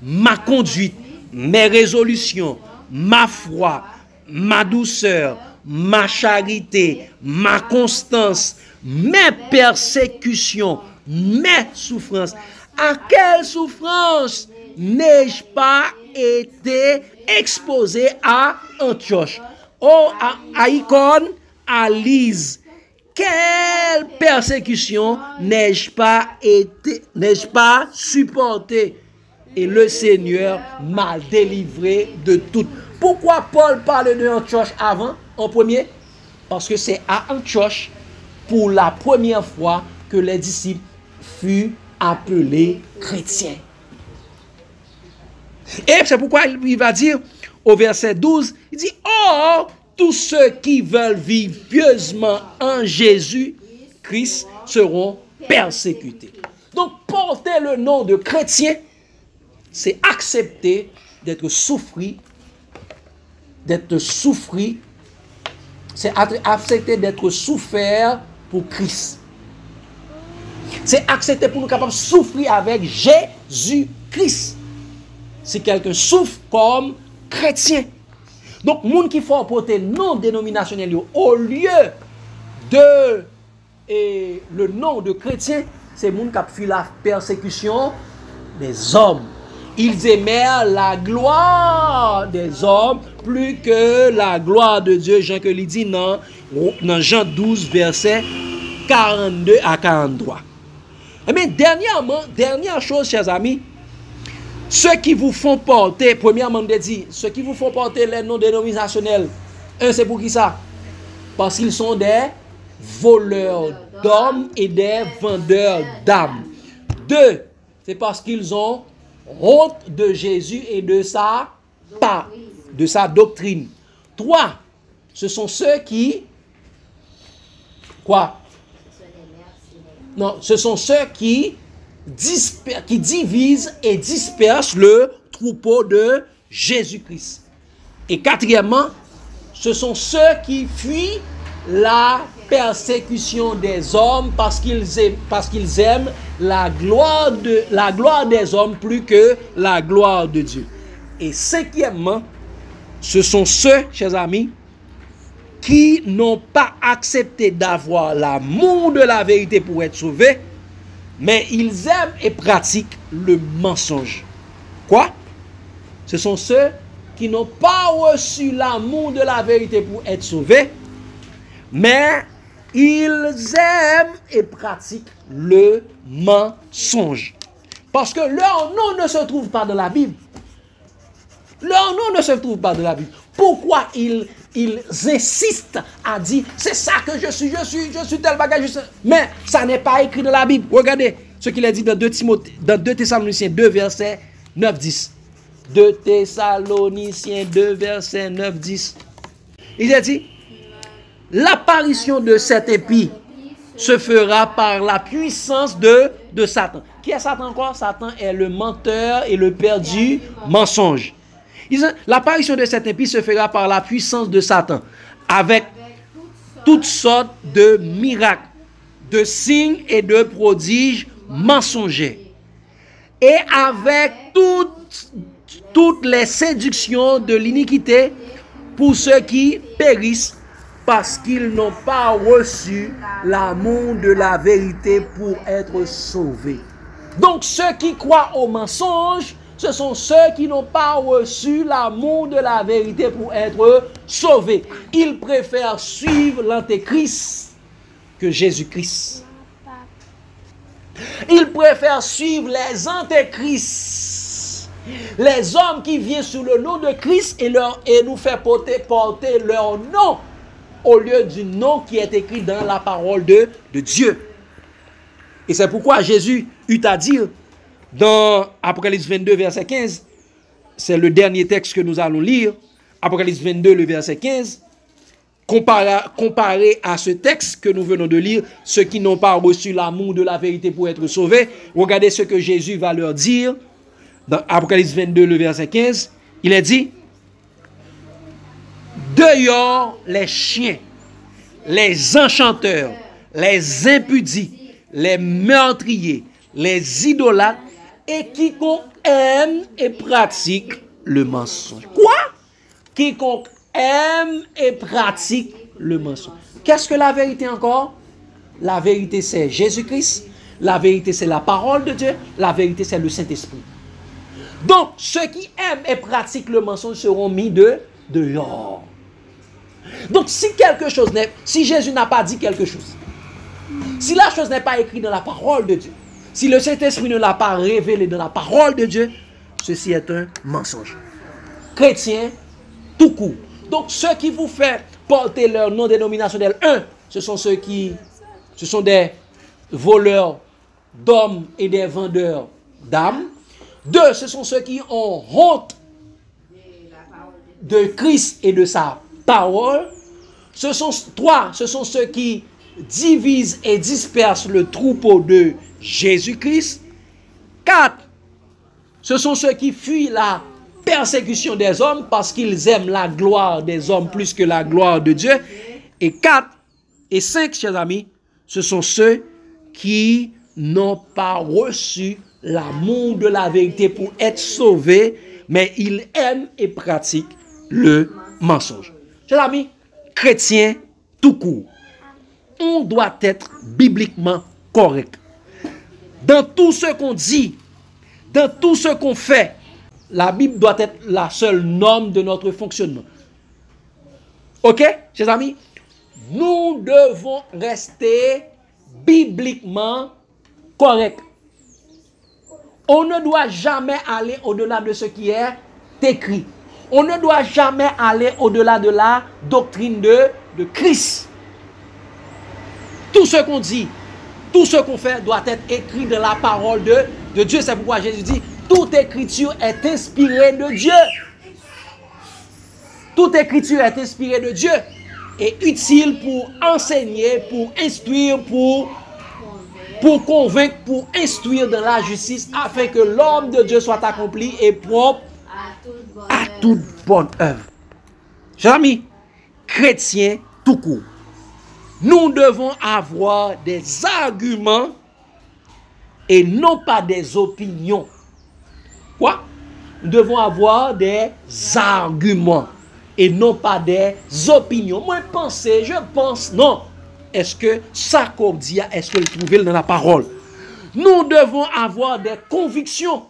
ma conduite, mes résolutions, ma foi, ma douceur, ma charité, ma constance, mes persécutions, mes souffrances. À quelle souffrance n'ai-je pas été exposé à Antioche, à Icône, à Lys? Quelle persécution n'ai-je pas supporté? Et le Seigneur m'a délivré de toutes. Pourquoi Paul parle de Antioche en premier? Parce que c'est à Antioche, pour la première fois, que les disciples furent appelés chrétiens. Et c'est pourquoi il va dire au verset 12, il dit, or, tous ceux qui veulent vivre pieusement en Jésus-Christ seront persécutés. Donc, porter le nom de chrétien, c'est accepter d'être souffri, c'est accepter d'être souffert pour Christ. C'est accepter pour nous capables de souffrir avec Jésus-Christ. Si quelqu'un souffre comme chrétien. Donc, moun qui faut porter nom dénominationnel au lieu de le nom de chrétien, c'est moun qui a fui la persécution des hommes. Ils aimèrent la gloire des hommes plus que la gloire de Dieu. Jean que lui dit dans Jean 12, verset 42 à 43. Mais dernière chose, chers amis, ceux qui vous font porter, premièrement, dit, ceux qui vous font porter les noms dénominationnels, c'est pour qui ça? Parce qu'ils sont des voleurs d'hommes et des vendeurs d'âmes. 2, c'est parce qu'ils ont honte de Jésus et de sa doctrine. 3, ce sont ceux qui... Quoi? Non, ce sont ceux qui divisent et dispersent le troupeau de Jésus-Christ. Et 4, ce sont ceux qui fuient la persécution des hommes parce qu'ils aiment la gloire des hommes plus que la gloire de Dieu. Et cinquièmement, ce sont ceux, chers amis, qui n'ont pas accepté d'avoir l'amour de la vérité pour être sauvés, mais ils aiment et pratiquent le mensonge. Quoi? Ce sont ceux qui n'ont pas reçu l'amour de la vérité pour être sauvés, mais ils aiment et pratiquent le mensonge. Parce que leur nom ne se trouve pas dans la Bible. Leur nom ne se trouve pas dans la Bible. Pourquoi ils insistent à dire, c'est ça que je suis tel bagage, mais ça n'est pas écrit dans la Bible. Regardez ce qu'il a dit dans 2 Thessaloniciens 2, verset 9-10. 2 Thessaloniciens 2, verset 9-10. Il a dit, l'apparition de cet épée se fera par la puissance de Satan. Qui est Satan encore? Satan est le menteur et le père du mensonge. L'apparition de cet épée se fera par la puissance de Satan, avec toutes sortes de miracles, de signes et de prodiges mensongers, et avec toutes les séductions de l'iniquité pour ceux qui périssent parce qu'ils n'ont pas reçu l'amour de la vérité pour être sauvés. Donc ceux qui croient au mensonge, ce sont ceux qui n'ont pas reçu l'amour de la vérité pour être sauvés. Ils préfèrent suivre l'antéchrist que Jésus-Christ. Ils préfèrent suivre les antéchrists, les hommes qui viennent sous le nom de Christ et nous faire porter leur nom au lieu du nom qui est écrit dans la parole de Dieu. Et c'est pourquoi Jésus eut à dire dans Apocalypse 22, verset 15, c'est le dernier texte que nous allons lire, Apocalypse 22, le verset 15, comparé à ce texte que nous venons de lire, ceux qui n'ont pas reçu l'amour de la vérité pour être sauvés, regardez ce que Jésus va leur dire dans Apocalypse 22, le verset 15, il est dit, dehors les chiens, les enchanteurs, les impudiques, les meurtriers, les idolâtres, et quiconque aime et pratique le mensonge. Quoi? Quiconque aime et pratique le mensonge. Qu'est-ce que la vérité encore? La vérité c'est Jésus-Christ, la vérité c'est la parole de Dieu, la vérité c'est le Saint-Esprit. Donc ceux qui aiment et pratiquent le mensonge seront mis dehors. Donc si Jésus n'a pas dit quelque chose, si la chose n'est pas écrite dans la parole de Dieu, si le Saint-Esprit ne l'a pas révélé dans la parole de Dieu, ceci est un mensonge. Chrétien, tout court. Donc ceux qui vous font porter leur nom dénominationnel, ce sont des voleurs d'hommes et des vendeurs d'âmes. 2, ce sont ceux qui ont honte de Christ et de sa parole. 3, ce sont ceux qui divisent et dispersent le troupeau de Jésus-Christ. 4, ce sont ceux qui fuient la persécution des hommes parce qu'ils aiment la gloire des hommes plus que la gloire de Dieu. Et 4 et 5, chers amis, ce sont ceux qui n'ont pas reçu l'amour de la vérité pour être sauvés, mais ils aiment et pratiquent le mensonge. Chers amis, chrétiens tout court, on doit être bibliquement correct. Dans tout ce qu'on dit, dans tout ce qu'on fait, la Bible doit être la seule norme de notre fonctionnement. Ok, chers amis? Nous devons rester bibliquement corrects. On ne doit jamais aller au-delà de ce qui est écrit. On ne doit jamais aller au-delà de la doctrine de Christ. Tout ce qu'on dit, tout ce qu'on fait doit être écrit dans la parole de Dieu. C'est pourquoi Jésus dit, toute écriture est inspirée de Dieu. Toute écriture est inspirée de Dieu et utile pour enseigner, pour instruire, pour convaincre, pour instruire dans la justice, afin que l'homme de Dieu soit accompli et propre à toute bonne œuvre. Chers amis, chrétiens tout court, Nous devons avoir des arguments et non pas des opinions. Quoi? Nous devons avoir des arguments et non pas des opinions. Moi, je pense, non. Est-ce que ça qu'on dit, est-ce que le trouve dans la parole? Nous devons avoir des convictions.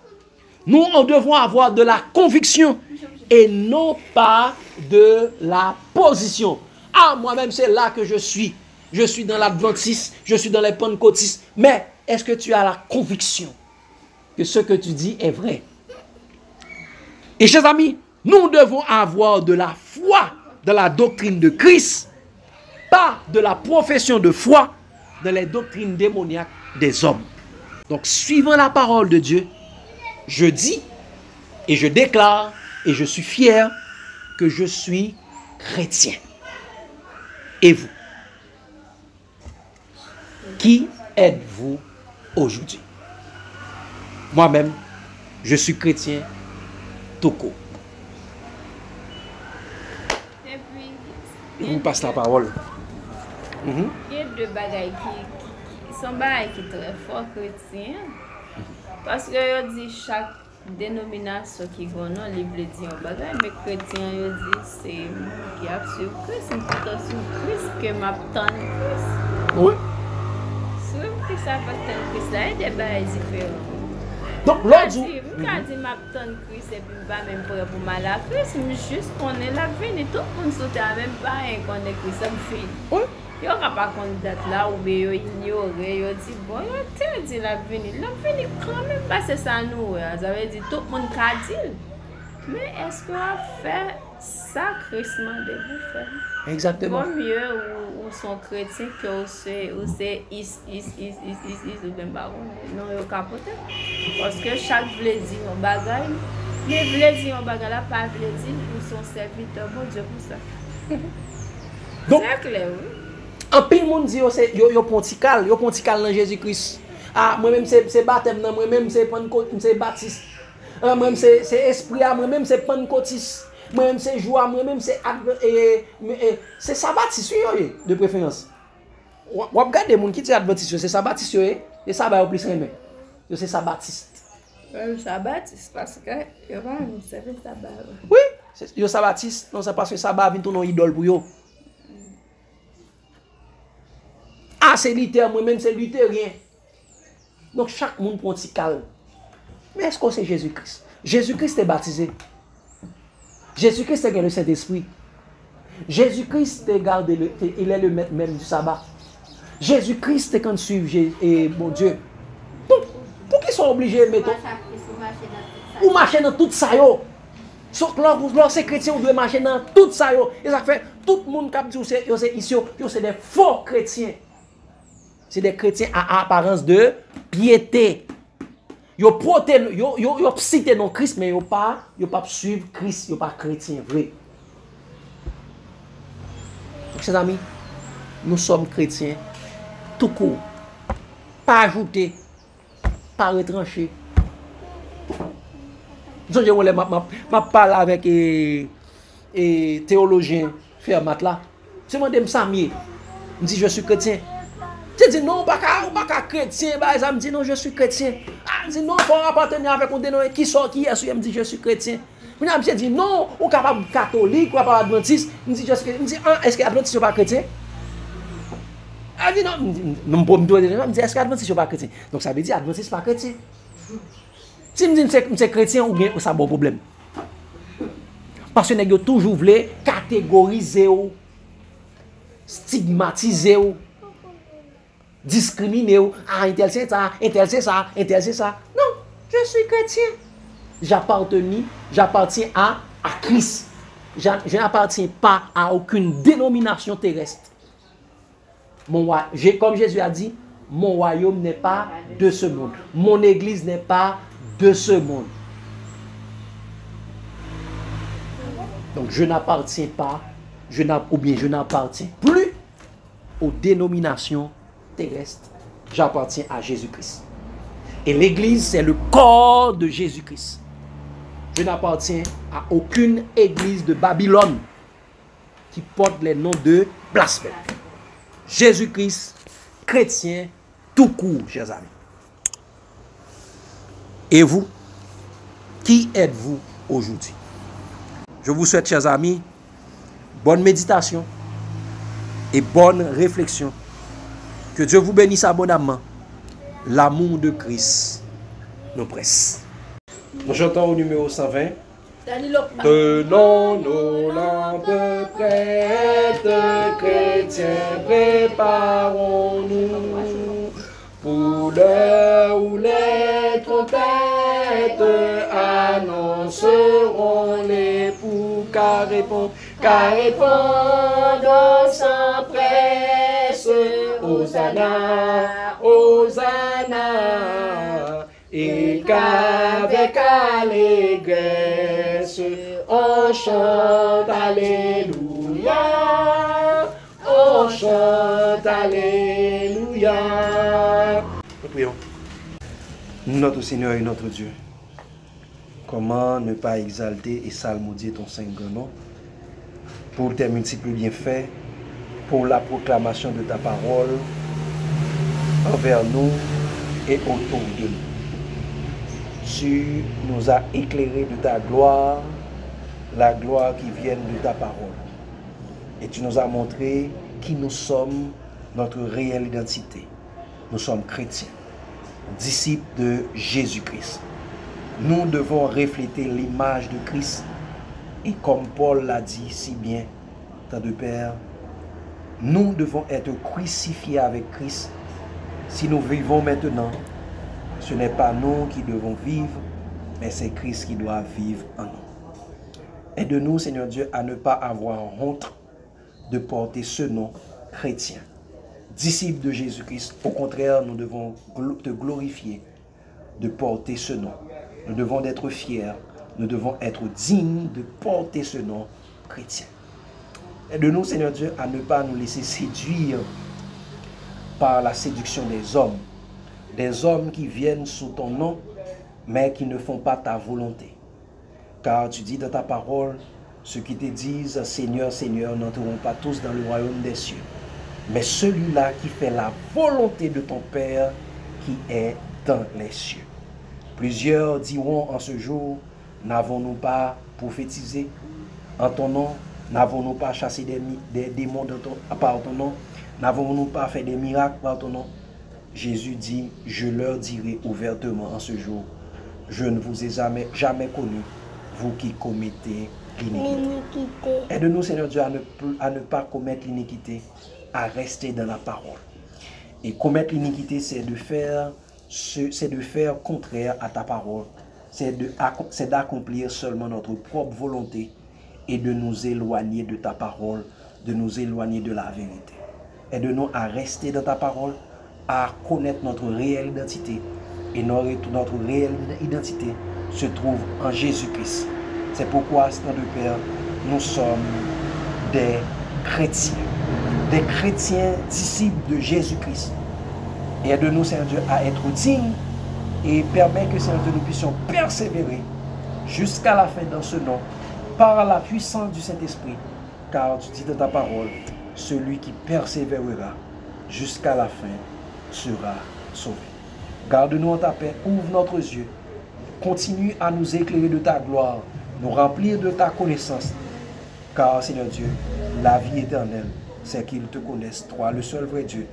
Nous devons avoir de la conviction et non pas de la position. Ah, moi-même, c'est là que je suis. Je suis dans l'adventiste, je suis dans les pentecôtistes. Mais est-ce que tu as la conviction que ce que tu dis est vrai? Et chers amis, nous devons avoir de la foi dans la doctrine de Christ, pas de la profession de foi dans les doctrines démoniaques des hommes. Donc, suivant la parole de Dieu, je dis et je déclare et je suis fier que je suis chrétien. Et vous? Qui êtes-vous aujourd'hui? Moi-même, je suis chrétien tout court. Et puis, Je vous passe la parole. il y a deux bagailles qui sont bagailles qui sont très fort chrétiens. Parce que yo dit chaque dénomination qui va non, il veut dire un bagage, mais chrétien yo dit c'est moi qui a sur Christ, c'est plutôt sur Christ que m'attend Christ. Oui. Sur Christ ça va attendre Christ là, il y a des bagailles différents. Donc, l'autre jour, Quand je m'attends Christ et puis pas même pour mal à Christ, mais juste qu'on est la vie, tout le monde saute à même pas qu'on est Christ, ça me fait. oui. Yo ka pa kon date là ou bien yo ignorer, yo dit bon, yo te dit la venir quand même pas c'est ça nous, ça veut dire tout le monde ka dit. Mais est-ce qu'on a fait sacrément de vous faire? Exactement. Bon mieux ou sont chrétiens que ou c'est ou bien baron, non yo capote. Parce que chaque vle dire un bagage, mais vle dire un bagage là pas vle dire ou son serviteur, bon Dieu pour ça. Donc, C'est clair, oui. en pile monde dit yo pontical dans Jésus-Christ. Ah, moi-même c'est baptême, moi-même c'est Pentecôte, c'est baptiste. Moi-même c'est esprit, moi-même c'est pentecôtiste. Moi-même c'est joie, moi-même c'est sabbatiste de préférence. Ou regarde les gens qui disent adventiste, c'est sabbatiste et ça va au plus rien. Yo c'est sabbatiste. Sabbatiste parce que yo va nous servir sabbat. Oui, yo sabbatiste, non c'est parce que sabbat vient ton idole pour yo. Ah, c'est luthérien, moi-même c'est luthérien. Donc chaque monde prend petit calme. Mais est-ce que c'est Jésus-Christ? Jésus-Christ est baptisé. Jésus-Christ est le Saint-Esprit. Jésus-Christ est gardé, il est le maître même du sabbat. Jésus-Christ est quand suivre mon Dieu. Donc, pour qu'ils soient obligés, mettons, ou marcher dans tout ça, yo. Sauf que là, c'est chrétien, on doit marcher dans tout ça, yo. Et ça fait tout le monde qui dit c'est des faux chrétiens. C'est des chrétiens à apparence de piété. Yo cité non Christ, mais yo pas suivre Christ, yo pas chrétien vrai. Donc, chers amis, nous sommes chrétiens tout court. Pas ajouté, pas retranché. Je m'a parlé avec théologien Fermat là. C'est moi de ça mieux. Me dit je suis chrétien. Tu dis non, pas chrétien, bah ça me dit non, je suis chrétien. Ah, me dit non, faut appartenir avec un dénommé qui sort qui est, me dit je suis chrétien. Puis me dit non, ou capable catholique, ou capable adventiste, me dit je suis chrétien. Me dit est-ce que adventiste pas chrétien? Ah dit non, me dit est-ce que adventiste pas chrétien? Donc ça veut dire adventiste pas chrétien. Si me dit c'est chrétien ou bien ça bon problème. Parce que nèg yo toujours voulu catégoriser ou stigmatiser ou discriminer ou ah intel c'est ça, intel c'est ça, intel c'est ça. Non, je suis chrétien. J'appartiens à Christ. Je n'appartiens pas à aucune dénomination terrestre. Comme Jésus a dit, mon royaume n'est pas de ce monde. Mon église n'est pas de ce monde. Donc je n'appartiens pas, je n'appartiens plus aux dénominations terrestres. J'appartiens à Jésus-Christ. Et l'église, c'est le corps de Jésus-Christ. Je n'appartiens à aucune église de Babylone qui porte les noms de blasphème. Jésus-Christ, chrétien, tout court, chers amis. Et vous, qui êtes-vous aujourd'hui? Je vous souhaite, chers amis, bonne méditation et bonne réflexion. Que Dieu vous bénisse abondamment. L'amour de Christ nous presse. Nous chantons au numéro 120. Tenons nos lampes prêtes, chrétiens, préparons-nous pour l'heure où les trompettes annonceront l'époux, car répondons sans presse, Hosanna, Hosanna, et qu'avec allégresse on chante Alléluia, on chante Alléluia. Nous prions. Notre Seigneur et notre Dieu, comment ne pas exalter et psalmodier ton saint nom pour tes multiples bienfaits, pour la proclamation de ta parole envers nous et autour de nous. Tu nous as éclairé de ta gloire, la gloire qui vient de ta parole. Et tu nous as montré qui nous sommes, notre réelle identité. Nous sommes chrétiens, disciples de Jésus-Christ. Nous devons refléter l'image de Christ. Et comme Paul l'a dit si bien, tant de Père, nous devons être crucifiés avec Christ. Si nous vivons maintenant, ce n'est pas nous qui devons vivre, mais c'est Christ qui doit vivre en nous. Aide-nous, Seigneur Dieu, à ne pas avoir honte de porter ce nom chrétien. Disciples de Jésus-Christ, au contraire, nous devons te glorifier de porter ce nom. Nous devons être fiers, nous devons être dignes de porter ce nom chrétien. Aide-nous, Seigneur Dieu, à ne pas nous laisser séduire par la séduction des hommes qui viennent sous ton nom, mais qui ne font pas ta volonté. Car tu dis dans ta parole, ceux qui te disent Seigneur, Seigneur, n'entreront pas tous dans le royaume des cieux, mais celui-là qui fait la volonté de ton Père qui est dans les cieux. Plusieurs diront en ce jour, n'avons-nous pas prophétisé en ton nom? N'avons-nous pas chassé des démons par ton nom? N'avons-nous pas fait des miracles par ton nom? Jésus dit, je leur dirai ouvertement en ce jour, je ne vous ai jamais connu, vous qui commettez l'iniquité. Aide-nous, Seigneur Dieu, à ne pas commettre l'iniquité, à rester dans la parole. Et commettre l'iniquité, c'est de faire contraire à ta parole. C'est d'accomplir seulement notre propre volonté et de nous éloigner de ta parole, de nous éloigner de la vérité. Aide-nous à rester dans ta parole, à connaître notre réelle identité. Et notre réelle identité se trouve en Jésus-Christ. C'est pourquoi, Seigneur de Père, nous sommes des chrétiens disciples de Jésus-Christ. Et aide-nous, Seigneur Dieu, à être dignes et permet que, Seigneur Dieu, nous puissions persévérer jusqu'à la fin dans ce nom, par la puissance du Saint-Esprit. Car tu dis dans ta parole, celui qui persévérera jusqu'à la fin sera sauvé. Garde-nous en ta paix, ouvre notre yeux, continue à nous éclairer de ta gloire, nous remplir de ta connaissance. Car, Seigneur Dieu, la vie éternelle, c'est qu'ils te connaissent, toi, le seul vrai Dieu,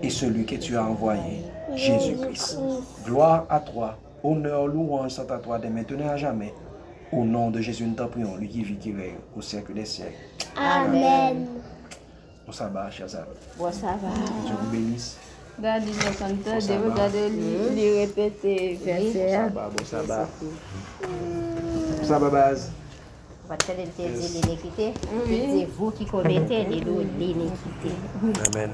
et celui que tu as envoyé, Jésus-Christ. Gloire à toi, honneur, louange sont à toi, dès maintenant à jamais. Au nom de Jésus, nous t'en prions, lui qui vit, qui règne au siècle des siècles. Amen. Bon sabbat, chers amis. Bon, ça va. Dieu vous bénisse. Regardez nos chanteurs, regardez les répéter verset. Bon sabbat. Bon sabbat, base. Votre l'iniquité, c'est vous qui commettez l'iniquité. Amen.